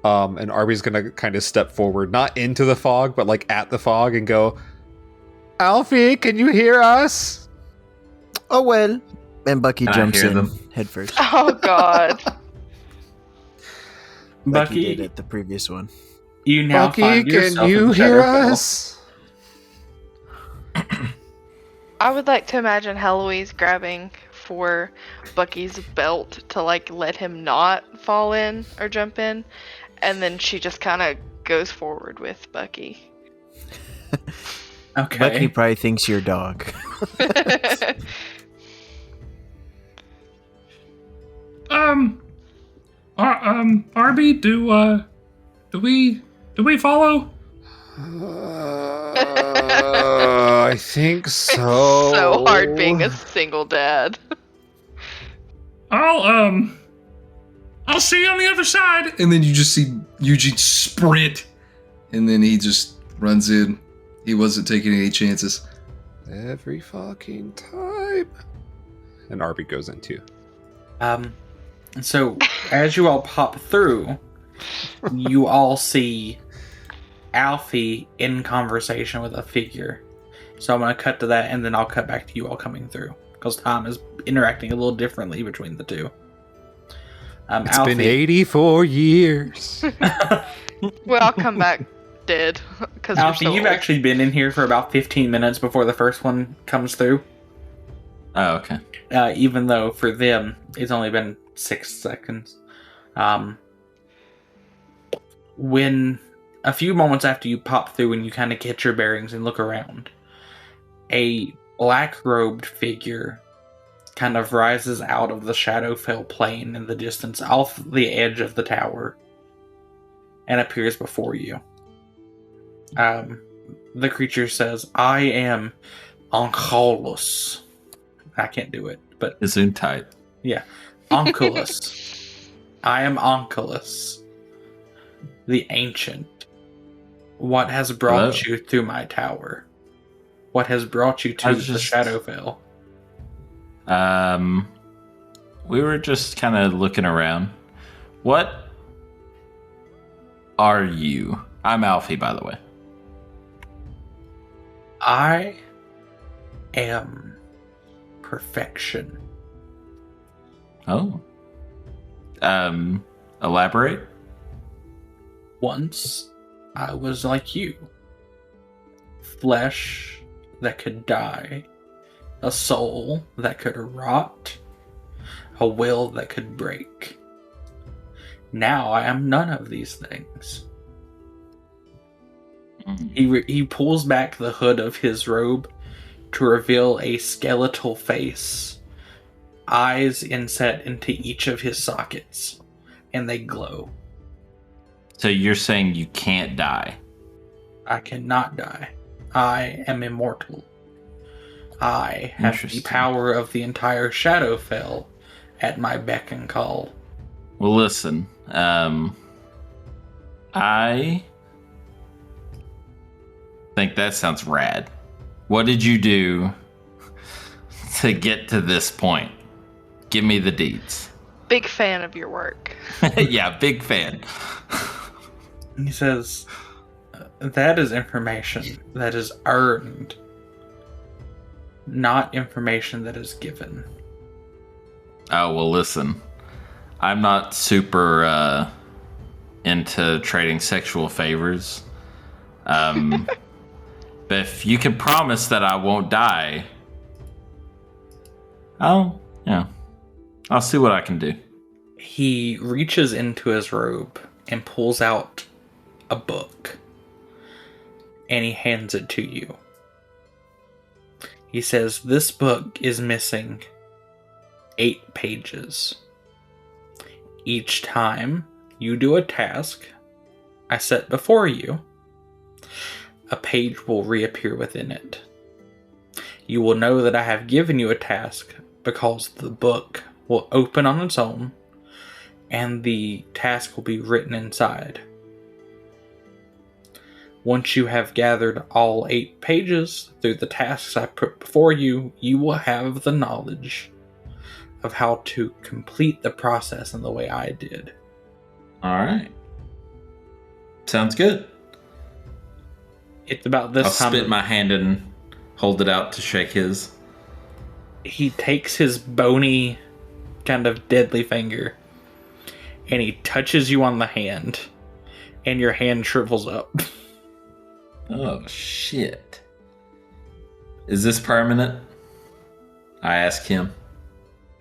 and Arby's gonna kind of step forward, not into the fog, but like at the fog, and go, "Alfie, can you hear us?" Oh well. And Bucky Can I jumps hear in them? head first. Oh god. Bucky Bucky, did it the previous one. you now Bucky, find can yourself you in hear Shadowfell. us? I would like to imagine Heloise grabbing for Bucky's belt to like let him not fall in or jump in, and then she just kind of goes forward with Bucky. Okay. Bucky probably thinks you're a dog. Arby, do we follow? I think so. So hard being a single dad. I'll see you on the other side. And then you just see Eugene sprint, and then he just runs in. He wasn't taking any chances. Every fucking time. And Arby goes in too. So, as you all pop through, you all see Alfie in conversation with a figure. So I'm going to cut to that, and then I'll cut back to you all coming through, because time is interacting a little differently between the two. It's Alfie, been 84 years. Well, I'll come back dead because Alfie, you've actually been in here for about 15 minutes before the first one comes through. Oh, okay. Even though for them, it's only been 6 seconds. When a few moments after you pop through and you kind of get your bearings and look around, a black-robed figure kind of rises out of the Shadowfell plain in the distance off the edge of the tower and appears before you. The creature says, "I am Onkelos." I can't do it, but It's in tight. yeah. Onkelos. I am Onkelos, the Ancient. What has brought Hello? you through my tower? What has brought you to I the was just- Shadowfell? We were just kind of looking around. What are you? I'm Alfie, by the way. I am perfection. Oh. Elaborate? Once, I was like you. Flesh that could die. A soul that could rot. A will that could break. Now I am none of these things. Mm. He pulls back the hood of his robe to reveal a skeletal face, eyes inset into each of his sockets, and they glow. So you're saying you can't die? I cannot die. I am immortal. I have the Interesting. power of the entire Shadowfell at my beck and call. Well, listen. I think that sounds rad. What did you do to get to this point? Give me the deeds. Big fan of your work. Yeah, big fan. He says, that is information that is earned, not information that is given. Oh, well, listen. I'm not super into trading sexual favors. But if you can promise that I won't die, I'll see what I can do. He reaches into his robe and pulls out a book, and he hands it to you. He says, this book is missing 8 pages. Each time you do a task I set before you, a page will reappear within it. You will know that I have given you a task because the book will open on its own and the task will be written inside. Once you have gathered all 8 pages through the tasks I put before you, you will have the knowledge of how to complete the process in the way I did. All right. Sounds good. It's about this I'll time. spit my hand and hold it out to shake his. He takes his bony, kind of deadly finger, and he touches you on the hand, and your hand shrivels up. Oh, shit. Is this permanent? I ask him.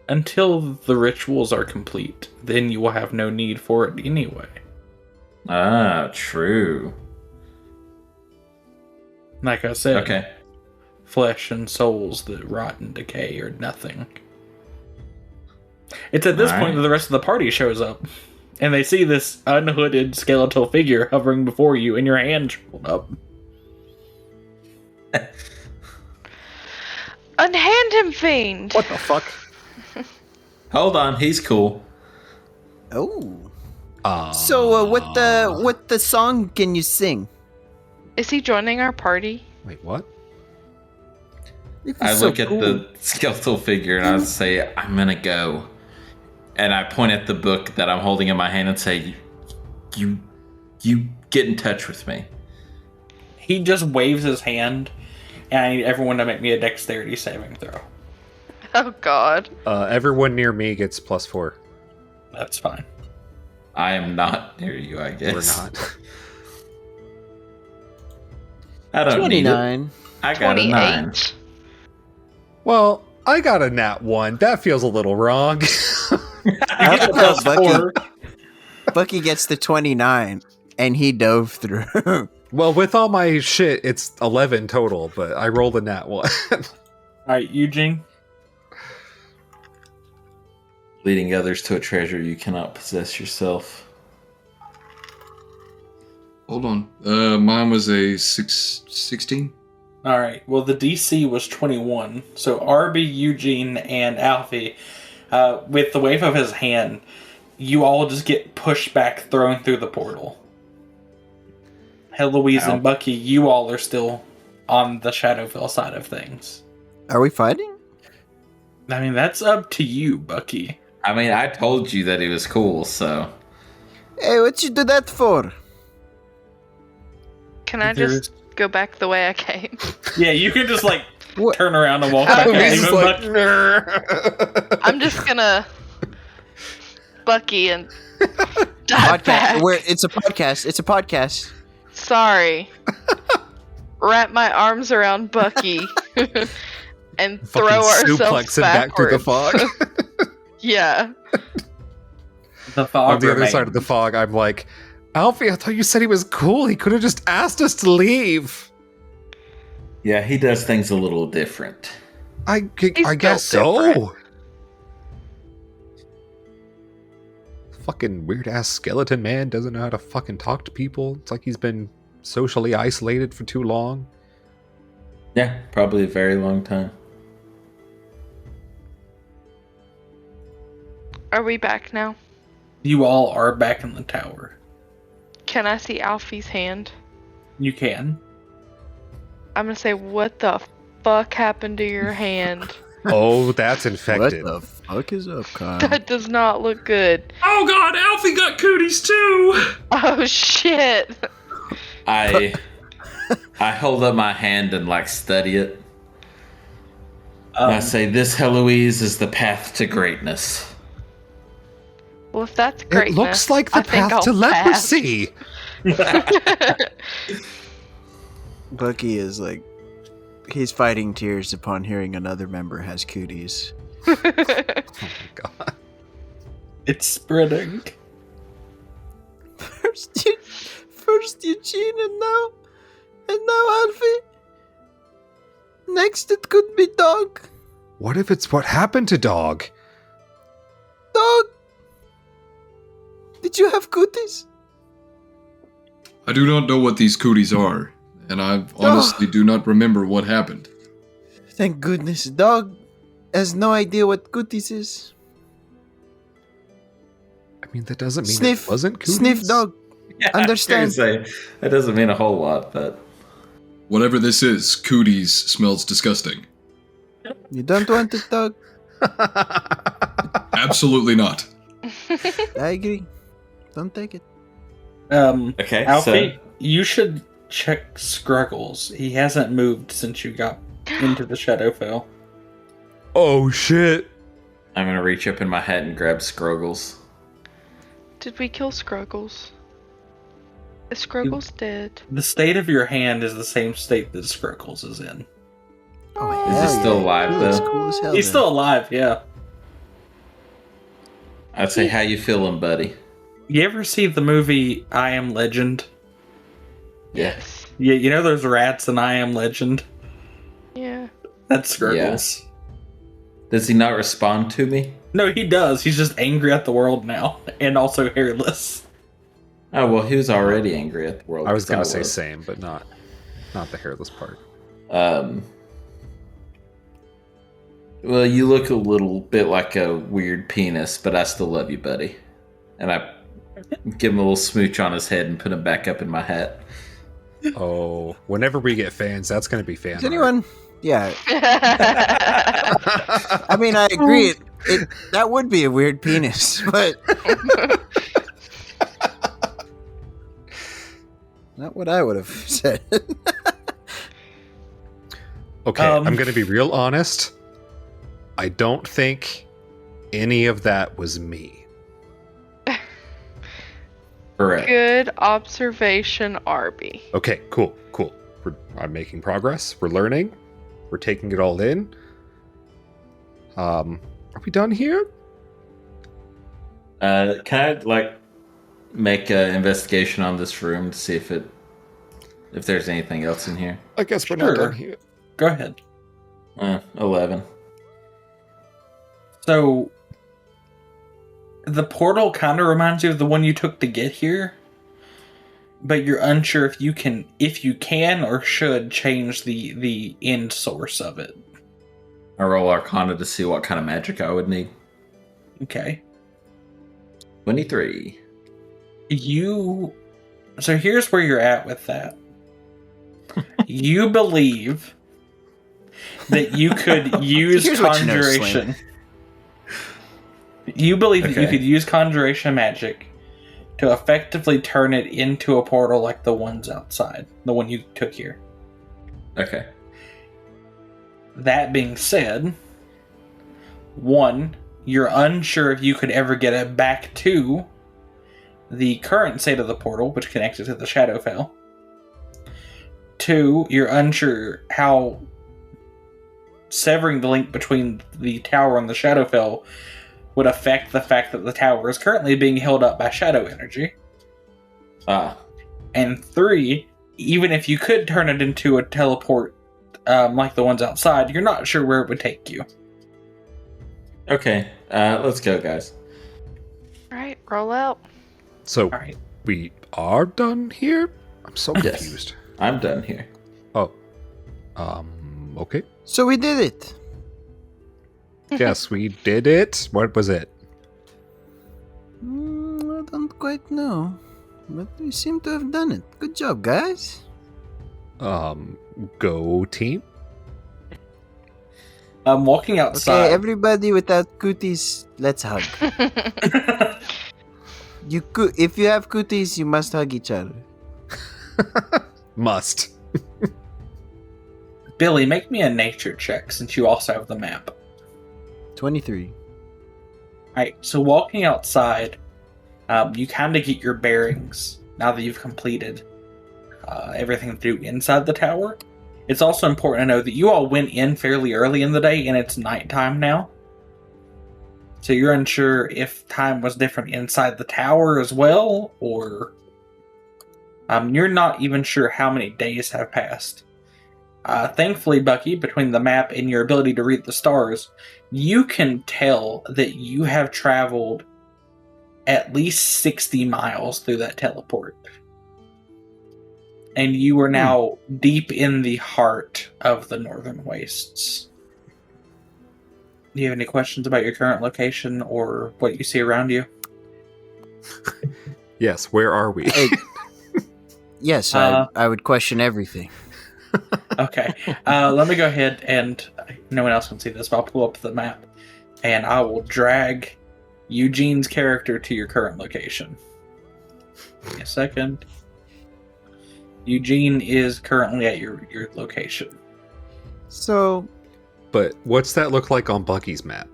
Until the rituals are complete, then you will have no need for it anyway. Ah, true. Like I said, Okay. flesh and souls that rot and decay are nothing. It's at this point that the rest of the party shows up, and they see this unhooded skeletal figure hovering before you, and your hand shriveled up. Unhand him, fiend! What the fuck? Hold on, he's cool. Oh. So, what the song can you sing? Is he joining our party? Wait, what? I look at the skeletal figure and I say, I'm gonna go. And I point at the book that I'm holding in my hand and say, you get in touch with me. He just waves his hand, and I need everyone to make me a dexterity saving throw. Oh god. Everyone near me gets +4. That's fine. I am not near you, I guess. We're not. I don't 29. need it. I got a 9. 28. Well, I got a nat 1. That feels a little wrong. I like how Bucky gets the 29, and he dove through. Well, with all my shit, it's 11 total, but I rolled a nat 1. Alright, Eugene? Leading others to a treasure you cannot possess yourself. Hold on. Mine was a 16. Alright, well the DC was 21, so Arby, Eugene, and Alfie, with the wave of his hand, you all just get pushed back, thrown through the portal. Heloise and Bucky, you all are still on the Shadowfell side of things. Are we fighting? I mean, that's up to you, Bucky. I mean, I told you that he was cool, so... Hey, what you do that for? Can I just go back the way I came? Yeah, you can just, like, What? turn around and walk back. Okay. Even He's like, Bucky- I'm just gonna Bucky and dive back. It's a podcast. It's a podcast. Sorry. Wrap my arms around Bucky and throw fucking ourselves suplex him back through the backwards. fog. Yeah. The fog On the other side of the remains. fog, I'm like, Alfie, I thought you said he was cool. He could have just asked us to leave. Yeah, he does things a little different. I built guess so. different. Fucking weird ass skeleton man doesn't know how to fucking talk to people. It's like he's been socially isolated for too long. Yeah, probably a very long time. Are we back now? You all are back in the tower. Can I see Alfie's hand? You can. I'm gonna say, what the fuck happened to your hand? Oh, that's What infected. the fuck is up, Kyle? That does not look good. Oh god, Alfie got cooties too! Oh shit. I hold up my hand and like study it. And I say, "This, Heloise, is the path to greatness." Well, if that's It greatness, looks like the I think path to I'll pass. leprosy. Bucky is like, he's fighting tears upon hearing another member has cooties. Oh my god. It's spreading. First Eugene, and now Alfie. Next, it could be Dog. What if it's what happened to Dog? Dog, did you have cooties? I do not know what these cooties are, and I honestly do not remember what happened. Thank goodness, Dog has no idea what cooties is. I mean, that doesn't mean Sniff, it wasn't cooties. sniff, Dog. Yeah, Understand. I was gonna say, that doesn't mean a whole lot, but Whatever this is, cooties smells disgusting. You don't want it, Dog? Absolutely not. I agree. Don't take it. okay. Alfie, So you should check Scruggles. He hasn't moved since you got into the Shadowfell. Oh shit. I'm gonna reach up in my hat and grab Scruggles. Did we kill Scruggles? Is Scruggles dead? The state of your hand is the same state that Scruggles is in. Oh, Is he hell still yeah. alive, He looks though? cool as hell, He's then. still alive, yeah. I'd say, "How you feeling, buddy?" You ever see the movie I Am Legend? Yes. Yeah, you know those rats in I Am Legend? Yeah. That's Scruggles. Does he not respond to me? No, he does. He's just angry at the world now, and also hairless. Oh well, he was already angry at the world. I was gonna 'cause say was. same, but not the hairless part. Well, you look a little bit like a weird penis, but I still love you, buddy. And I give him a little smooch on his head and put him back up in my hat. Oh, whenever we get fans, that's gonna be fan. Does art. anyone? Yeah. I mean, I agree. It that would be a weird penis, but not what I would have said. Okay, I'm gonna be real honest. I don't think any of that was me. Correct. Good observation, Arby. Okay, cool. I'm making progress. We're learning. We're taking it all in. Are we done here? Can I make an investigation on this room to see if there's anything else in here? I guess we're Sure. not done here. Go ahead. 11. So, the portal kind of reminds you of the one you took to get here, but you're unsure if you can or should change the end source of it. I roll Arcana to see what kind of magic I would need. Okay. 23. So here's where you're at with that. You believe that you could use Here's what you know, conjuration. You believe that you Okay. could use conjuration magic to effectively turn it into a portal like the ones outside, the one you took here. Okay. That being said, one, you're unsure if you could ever get it back to the current state of the portal, which connects it to the Shadowfell. Two, you're unsure how severing the link between the tower and the Shadowfell would affect the fact that the tower is currently being held up by shadow energy. And 3, even if you could turn it into a teleport like the ones outside, you're not sure where it would take you. Okay, let's go, guys. Alright, roll out. So All right. we are done here? I'm so Yes. confused. I'm done here. Oh. Okay. So we did it. Yes, we did it. What was it? I don't quite know, but we seem to have done it. Good job, guys. Go team? Walking outside. Okay, everybody without cooties, let's hug. If you have cooties, you must hug each other. Must. Billy, make me a nature check since you also have the map. 23. Alright, so walking outside, you kind of get your bearings now that you've completed everything to do inside the tower. It's also important to know that you all went in fairly early in the day and it's nighttime now. So you're unsure if time was different inside the tower as well, or you're not even sure how many days have passed. Thankfully, Bucky, between the map and your ability to read the stars, you can tell that you have traveled at least 60 miles through that teleport. And you are now deep in the heart of the Northern Wastes. Do you have any questions about your current location or what you see around you? Yes, where are we? Hey, yes, I would question everything. Okay. Let me go ahead and no one else can see this, but I'll pull up the map and I will drag Eugene's character to your current location. Give me a second. Eugene is currently at your location. So, But what's that look like on Bucky's map?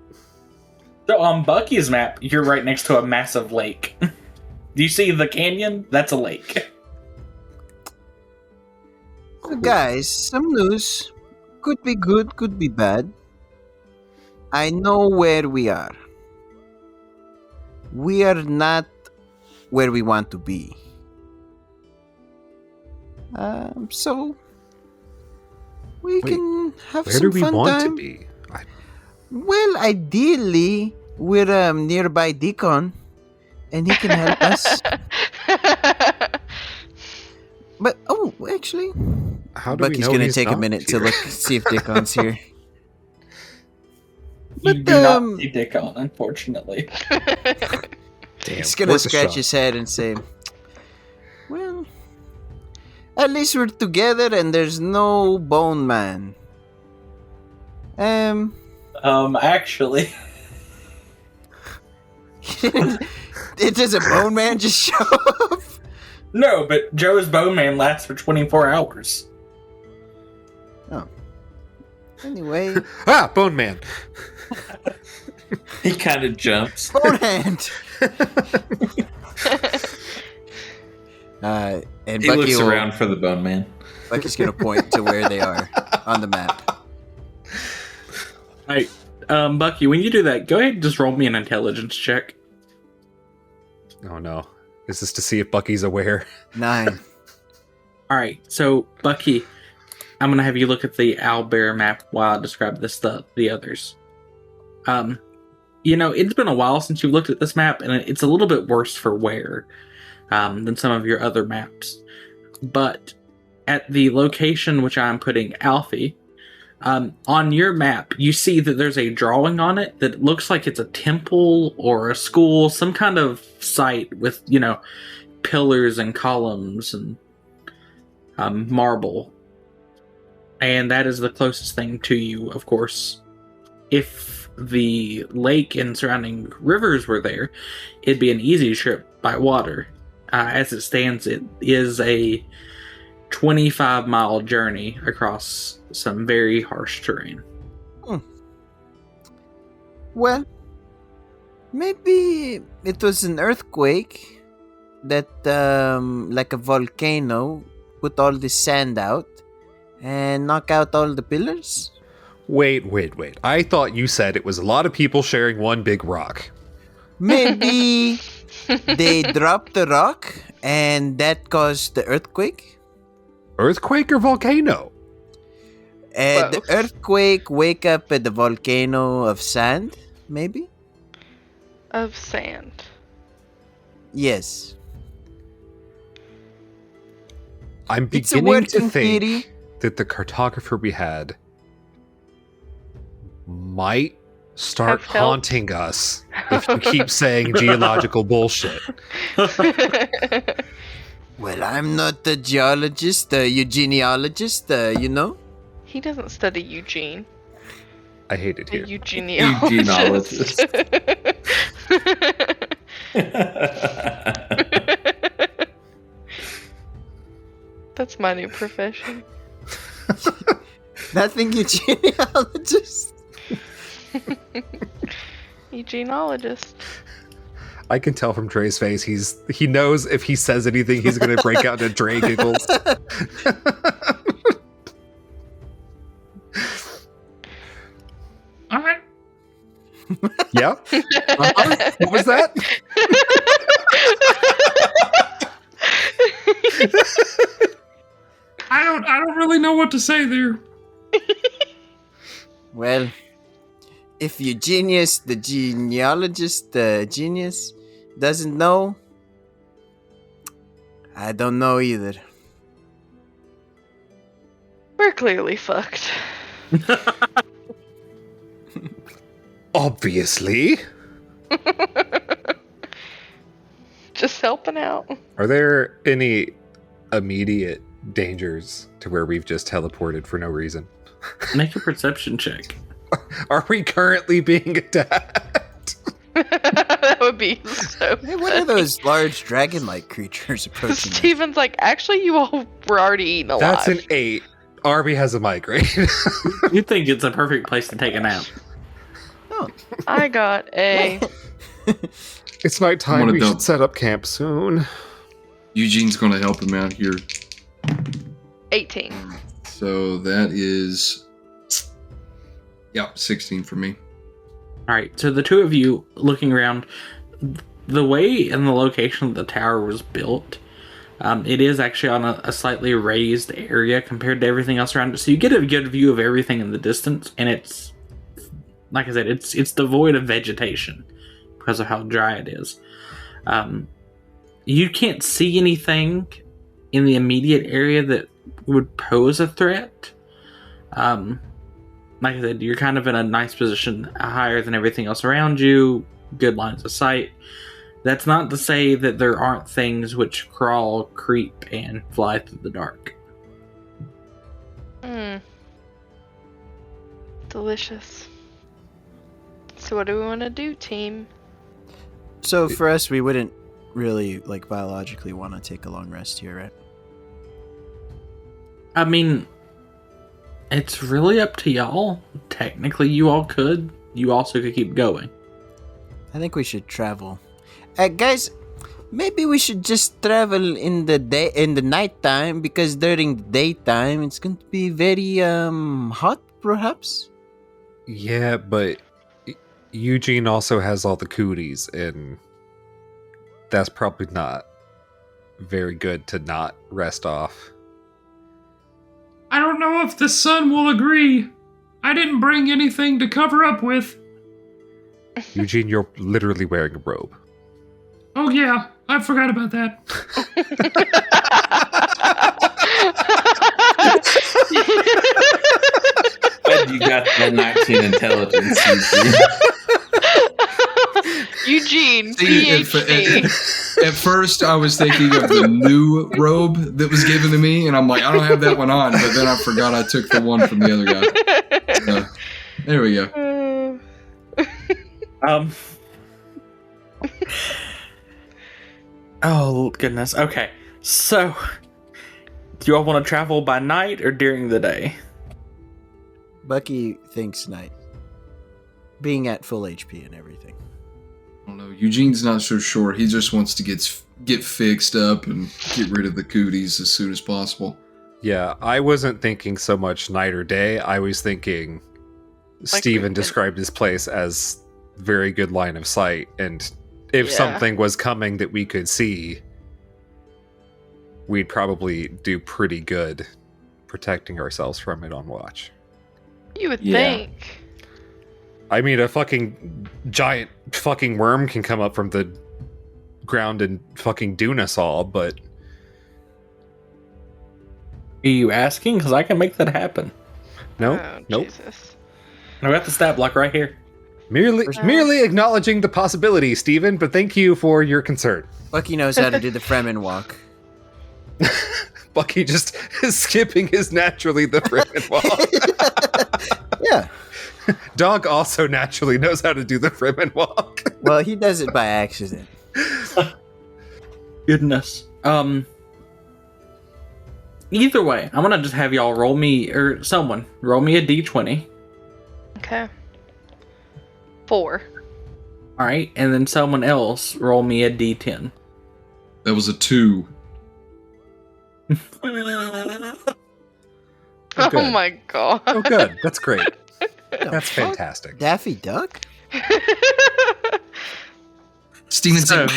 So on Bucky's map, you're right next to a massive lake. Do you see the canyon? That's a lake. guys, some news. Could be good, could be bad. I know where we are. We are not where we want to be. So we Wait, can have Where do some we fun want time. to be? Well, ideally, we're nearby Deacon, and he can help us. But actually, How do we Bucky's know gonna he's take a not minute to here? look, see if Deacon's here. You But, do not see Dickon, unfortunately. Damn, He's gonna worth a scratch shot. his head and say, "Well, at least we're together, and there's no Bone Man." Actually, it does a Bone Man just show up? no, but Joe's Bone Man lasts for 24 hours. Anyway, Ah, Bone Man. He kind of jumps. Bone Hand. And He Bucky looks will, around for the bone man. Bucky's gonna point to where they are on the map. Alright, Bucky, when you do that, go ahead and just roll me an intelligence check. Oh no. Is this to see if Bucky's aware? 9. Alright, so, Bucky, I'm gonna have you look at the owlbear map while I describe this to the others. It's been a while since you've looked at this map, and it's a little bit worse for wear than some of your other maps. But at the location which I'm putting Alfie, on your map, you see that there's a drawing on it that looks like it's a temple or a school, some kind of site with, pillars and columns and marble. And that is the closest thing to you, of course. If the lake and surrounding rivers were there, it'd be an easy trip by water. As it stands, it is a 25-mile journey across some very harsh terrain. Well, maybe it was an earthquake that, like a volcano, put all the sand out and knock out all the pillars. Wait. I thought you said it was a lot of people sharing one big rock. Maybe they dropped the rock and that caused the earthquake? Earthquake or volcano? The earthquake wake up at the volcano of sand, maybe? Of sand. Yes. I'm It's a beginning to working think theory. that the cartographer we had might start Have helped. haunting us if you keep saying geological bullshit. Well, I'm not the geologist, the eugenealogist, you know? He doesn't study Eugene. I hate it A here. eugenealogist. That's my new profession. Nothing eugenealogist. Eugenealogist. I can tell from Dre's face he knows if he says anything he's gonna break out into Dre giggles. All right. Yeah? Uh-huh. What was that? I don't really know what to say there. Well, if Eugenius, the genealogist, the genius, doesn't know, I don't know either. We're clearly fucked. Obviously. Just helping out. Are there any immediate dangers to where we've just teleported for no reason? Make a perception check. Are we currently being attacked? That would be so Hey, what are those large dragon-like creatures approaching us? Steven's like, actually, you all were already eaten alive. That's an 8. Arby has a migraine. You think it's a perfect place to take a nap. Oh. I got a... It's nighttime. I'm gonna We dump. should set up camp soon. Eugene's going to help him out here. 18. So that is, 16 for me. All right, so the two of you looking around, the way and the location the tower was built, it is actually on a slightly raised area compared to everything else around it. So you get a good view of everything in the distance, and it's, like I said, it's devoid of vegetation because of how dry it is. You can't see anything in the immediate area that would pose a threat. Like I said, you're kind of in a nice position, higher than everything else around you, good lines of sight. That's not to say that there aren't things which crawl, creep, and fly through the dark. Delicious. So what do we want to do, team? So for us, we wouldn't really, biologically want to take a long rest here, right? I mean, it's really up to y'all. Technically, you all could. You also could keep going. I think we should travel. Guys, maybe we should just travel in the nighttime, because during the daytime it's going to be very hot, perhaps. Yeah, but Eugene also has all the cooties, and that's probably not very good to not rest off. I don't know if the sun will agree. I didn't bring anything to cover up with. Eugene, you're literally wearing a robe. Oh yeah, I forgot about that. But you got the 19 intelligence. Eugene, See, PhD. At first, I was thinking of the new robe that was given to me, and I'm like, I don't have that one on. But then I forgot I took the one from the other guy. So, there we go. Oh, goodness. Okay. So, do you all want to travel by night or during the day? Bucky thinks night. Being at full HP and everything. I don't know. Eugene's not so sure. He just wants to get fixed up and get rid of the cooties as soon as possible. Yeah, I wasn't thinking so much night or day. I was thinking Steven described his place as very good line of sight, and if Yeah. something was coming that we could see, we'd probably do pretty good protecting ourselves from it on watch. You would Yeah. think. I mean, a fucking giant fucking worm can come up from the ground and fucking doon us all, but Are you asking? Because I can make that happen. nope, Oh, nope. Jesus. I got the stat block right here. Merely acknowledging the possibility, Steven, but thank you for your concern. Bucky knows how to do the Fremen walk. Bucky just is skipping his naturally the Fremen walk. Yeah. Dog also naturally knows how to do the Fremen walk. Well, he does it by accident. Goodness. Either way, I'm gonna just have y'all roll me, or someone roll me a d20. Okay. 4. All right, and then someone else roll me a d10. That was a 2. Oh, Oh good. my god. Oh, good. That's great. That's fantastic. Daffy Duck? Stevenson.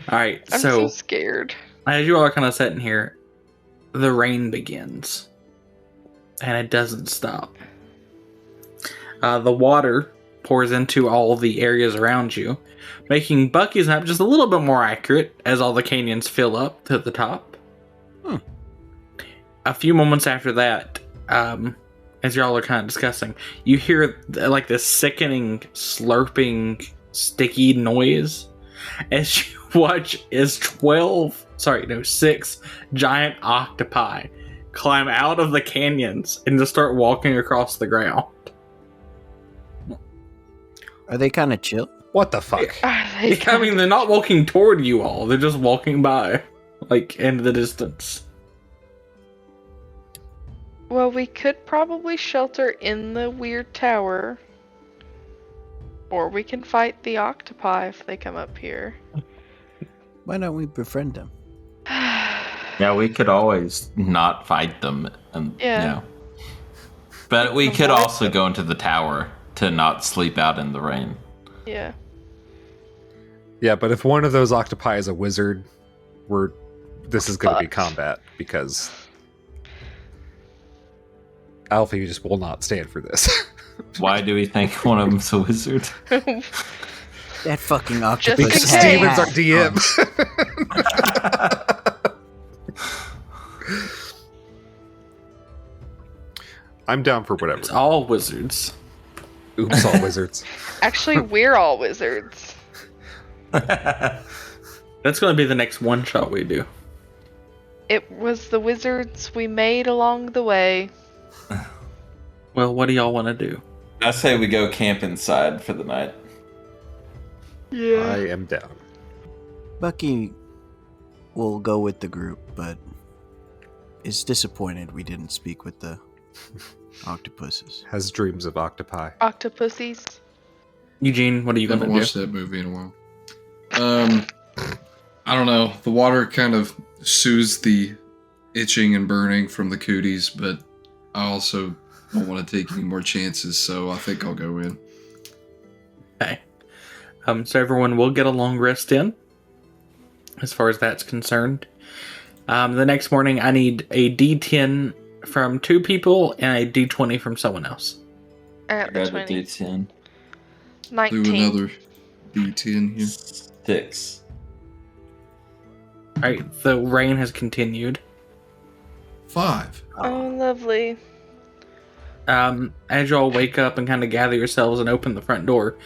All right, I'm so scared. as you all are kind of sitting here, the rain begins, and it doesn't stop. The water pours into all the areas around you, making Bucky's map just a little bit more accurate as all the canyons fill up to the top. A few moments after that, as y'all are kind of discussing, you hear like this sickening, slurping, sticky noise as you watch as 6 giant octopi climb out of the canyons and just start walking across the ground. Are they kind of chill? What the fuck? I mean, they're not walking toward you all, they're just walking by, like, in the distance. Well, we could probably shelter in the weird tower. Or we can fight the octopi if they come up here. Why don't we befriend them? Yeah, we could always not fight them, and Yeah. But we could Avoid also go into the tower to not sleep out in the rain. Yeah. Yeah, but if one of those octopi is a wizard, this is going to be Fucked. combat because Alfie just will not stand for this. Why do we think one of them's a wizard? That fucking Just octopus. in Because case. has Steven's our hat DM. I'm down for whatever. It's all wizards. Oops, all wizards. Actually, we're all wizards. That's going to be the next one shot we do. It was the wizards we made along the way. Well, what do y'all want to do? I say we go camp inside for the night. Yeah. I am down. Bucky will go with the group, but is disappointed we didn't speak with the octopuses. Has dreams of octopi. Octopussies. Eugene, what are you I going haven't to watched do? that movie in a while. I don't know. The water kind of soothes the itching and burning from the cooties, but I also don't want to take any more chances, so I think I'll go in. Okay. So everyone will get a long rest in, as far as that's concerned. The next morning, I need a D10 from 2 people and a D20 from someone else. I I got the got a 20. D10. 19. Do another D10 here. 6. Alright, the rain has continued. 5. Oh, lovely. As y'all wake up and kind of gather yourselves and open the front door,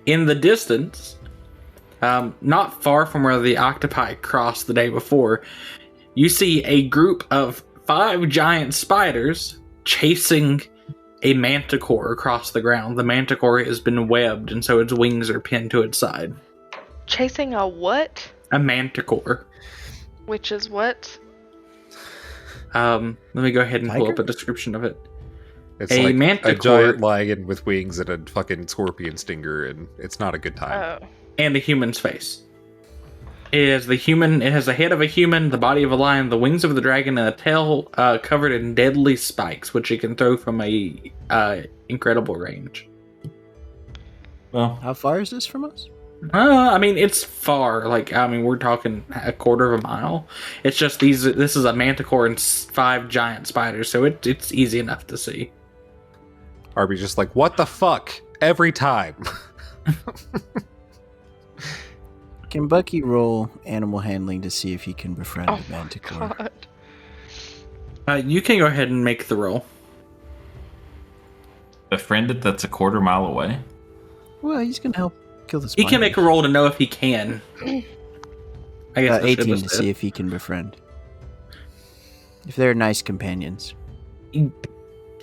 in the distance, not far from where the octopi crossed the day before, you see a group of 5 giant spiders chasing a manticore across the ground. The manticore has been webbed, and so its wings are pinned to its side. Chasing a what? A manticore. Which is what? Let me go ahead and pull Tiger? up a description of it. It's A like manticore. a giant lion with wings and a fucking scorpion stinger, and it's not a good time. Oh. And a human's face. It has the human. It has the head of a human, the body of a lion, the wings of the dragon, and a tail covered in deadly spikes, which it can throw from a incredible range. Well, How far is this from us? I mean, it's far. We're talking a quarter of a mile. It's just these. This is a manticore and 5 giant spiders, so it's easy enough to see. Arby's just like, what the fuck? Every time. Can Bucky roll animal handling to see if he can befriend Oh the my manticore? god. You can go ahead and make the roll. befriend it that's a quarter mile away. Well, he's gonna help kill the He spider. can make a roll to know if he can. I guess I should 18 have to said. see if he can befriend. If they're nice companions.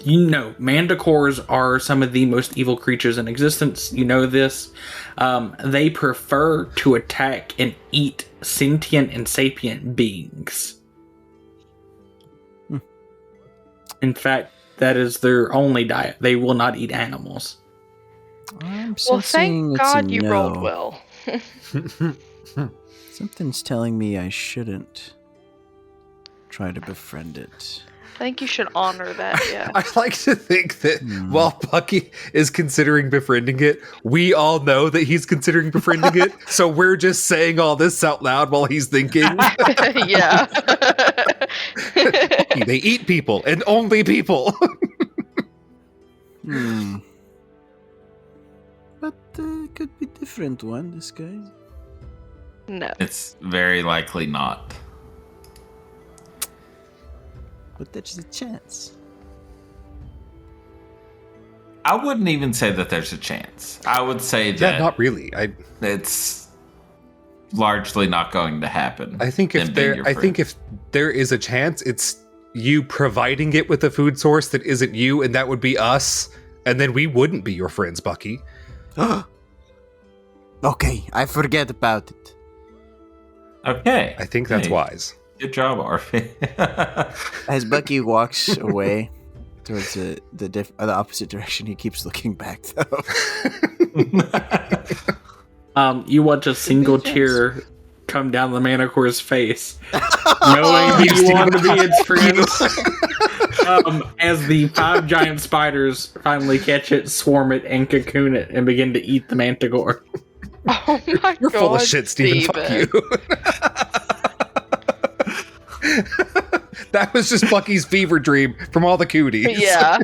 You know, manticores are some of the most evil creatures in existence. You know this. They prefer to attack and eat sentient and sapient beings. In fact, that is their only diet. They will not eat animals. I'm Well, sensing thank it's a God you no. rolled well. Something's telling me I shouldn't try to befriend it. I think you should honor that, yeah. I like to think that while Bucky is considering befriending it, we all know that he's considering befriending it. So we're just saying all this out loud while he's thinking. Yeah. Bucky, they eat people and only people. But it could be different one, this guy. No. It's very likely not. But there's a chance. I wouldn't even say that there's a chance. I would say Yeah, that not really. it's largely not going to happen. I think them being your friend. if there is a chance, it's you providing it with a food source that isn't you, and that would be us, and then we wouldn't be your friends, Bucky. Okay, I forget about it. Okay. I think that's Hey, wise. Good job, Arfi. As Bucky walks away towards the opposite direction, he keeps looking back, though. You watch a single chance. tear come down the manticore's face, knowing you want to be its friends. As the 5 giant spiders finally catch it, swarm it, and cocoon it, and begin to eat the manticore. Oh my You're god. full of shit, Steven. Fuck you. That was just Bucky's fever dream from all the cooties. Yeah.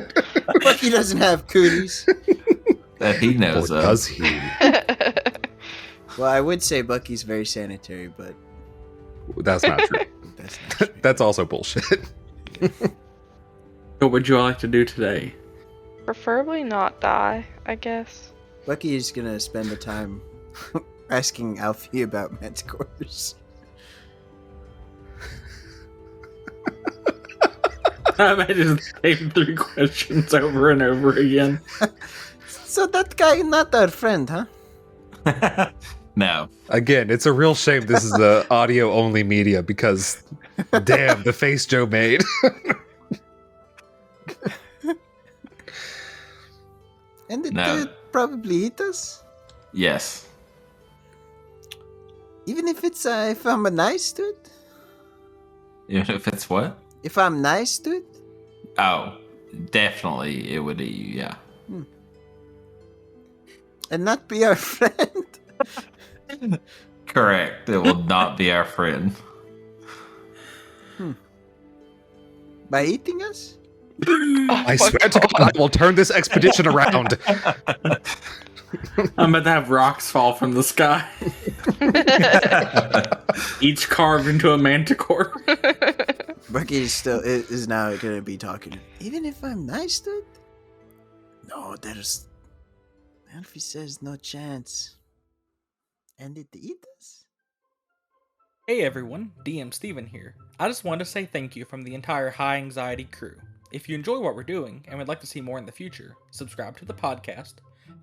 Bucky doesn't have cooties. That he Or knows of. does he? Well, I would say Bucky's very sanitary, but That's not true. that's not true. That's also bullshit. What would you all like to do today? Preferably not die, I guess. Bucky is gonna spend the time asking Alfie about manticores. I imagine the same 3 questions over and over again. So that guy not our friend, huh? No. Again, it's a real shame this is the audio only media because damn, the face Joe made. And it No. could probably eat us, Yes. even if I'm nice to it. Even if it's what? If I'm nice to it, Oh, definitely it would eat you, yeah. and not be our friend. Correct. It will not be our friend. By eating us? Oh I my swear to God, I will turn this expedition around. I'm about to have rocks fall from the sky, each carved into a manticore. Bucky is now gonna be talking. Even if I'm nice to it? No, Alfie says no chance. And it eat us? Hey everyone, DM Steven here. I just wanted to say thank you from the entire High Anxiety crew. If you enjoy what we're doing and would like to see more in the future, subscribe to the podcast,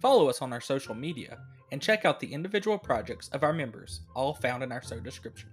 follow us on our social media, and check out the individual projects of our members, all found in our show description.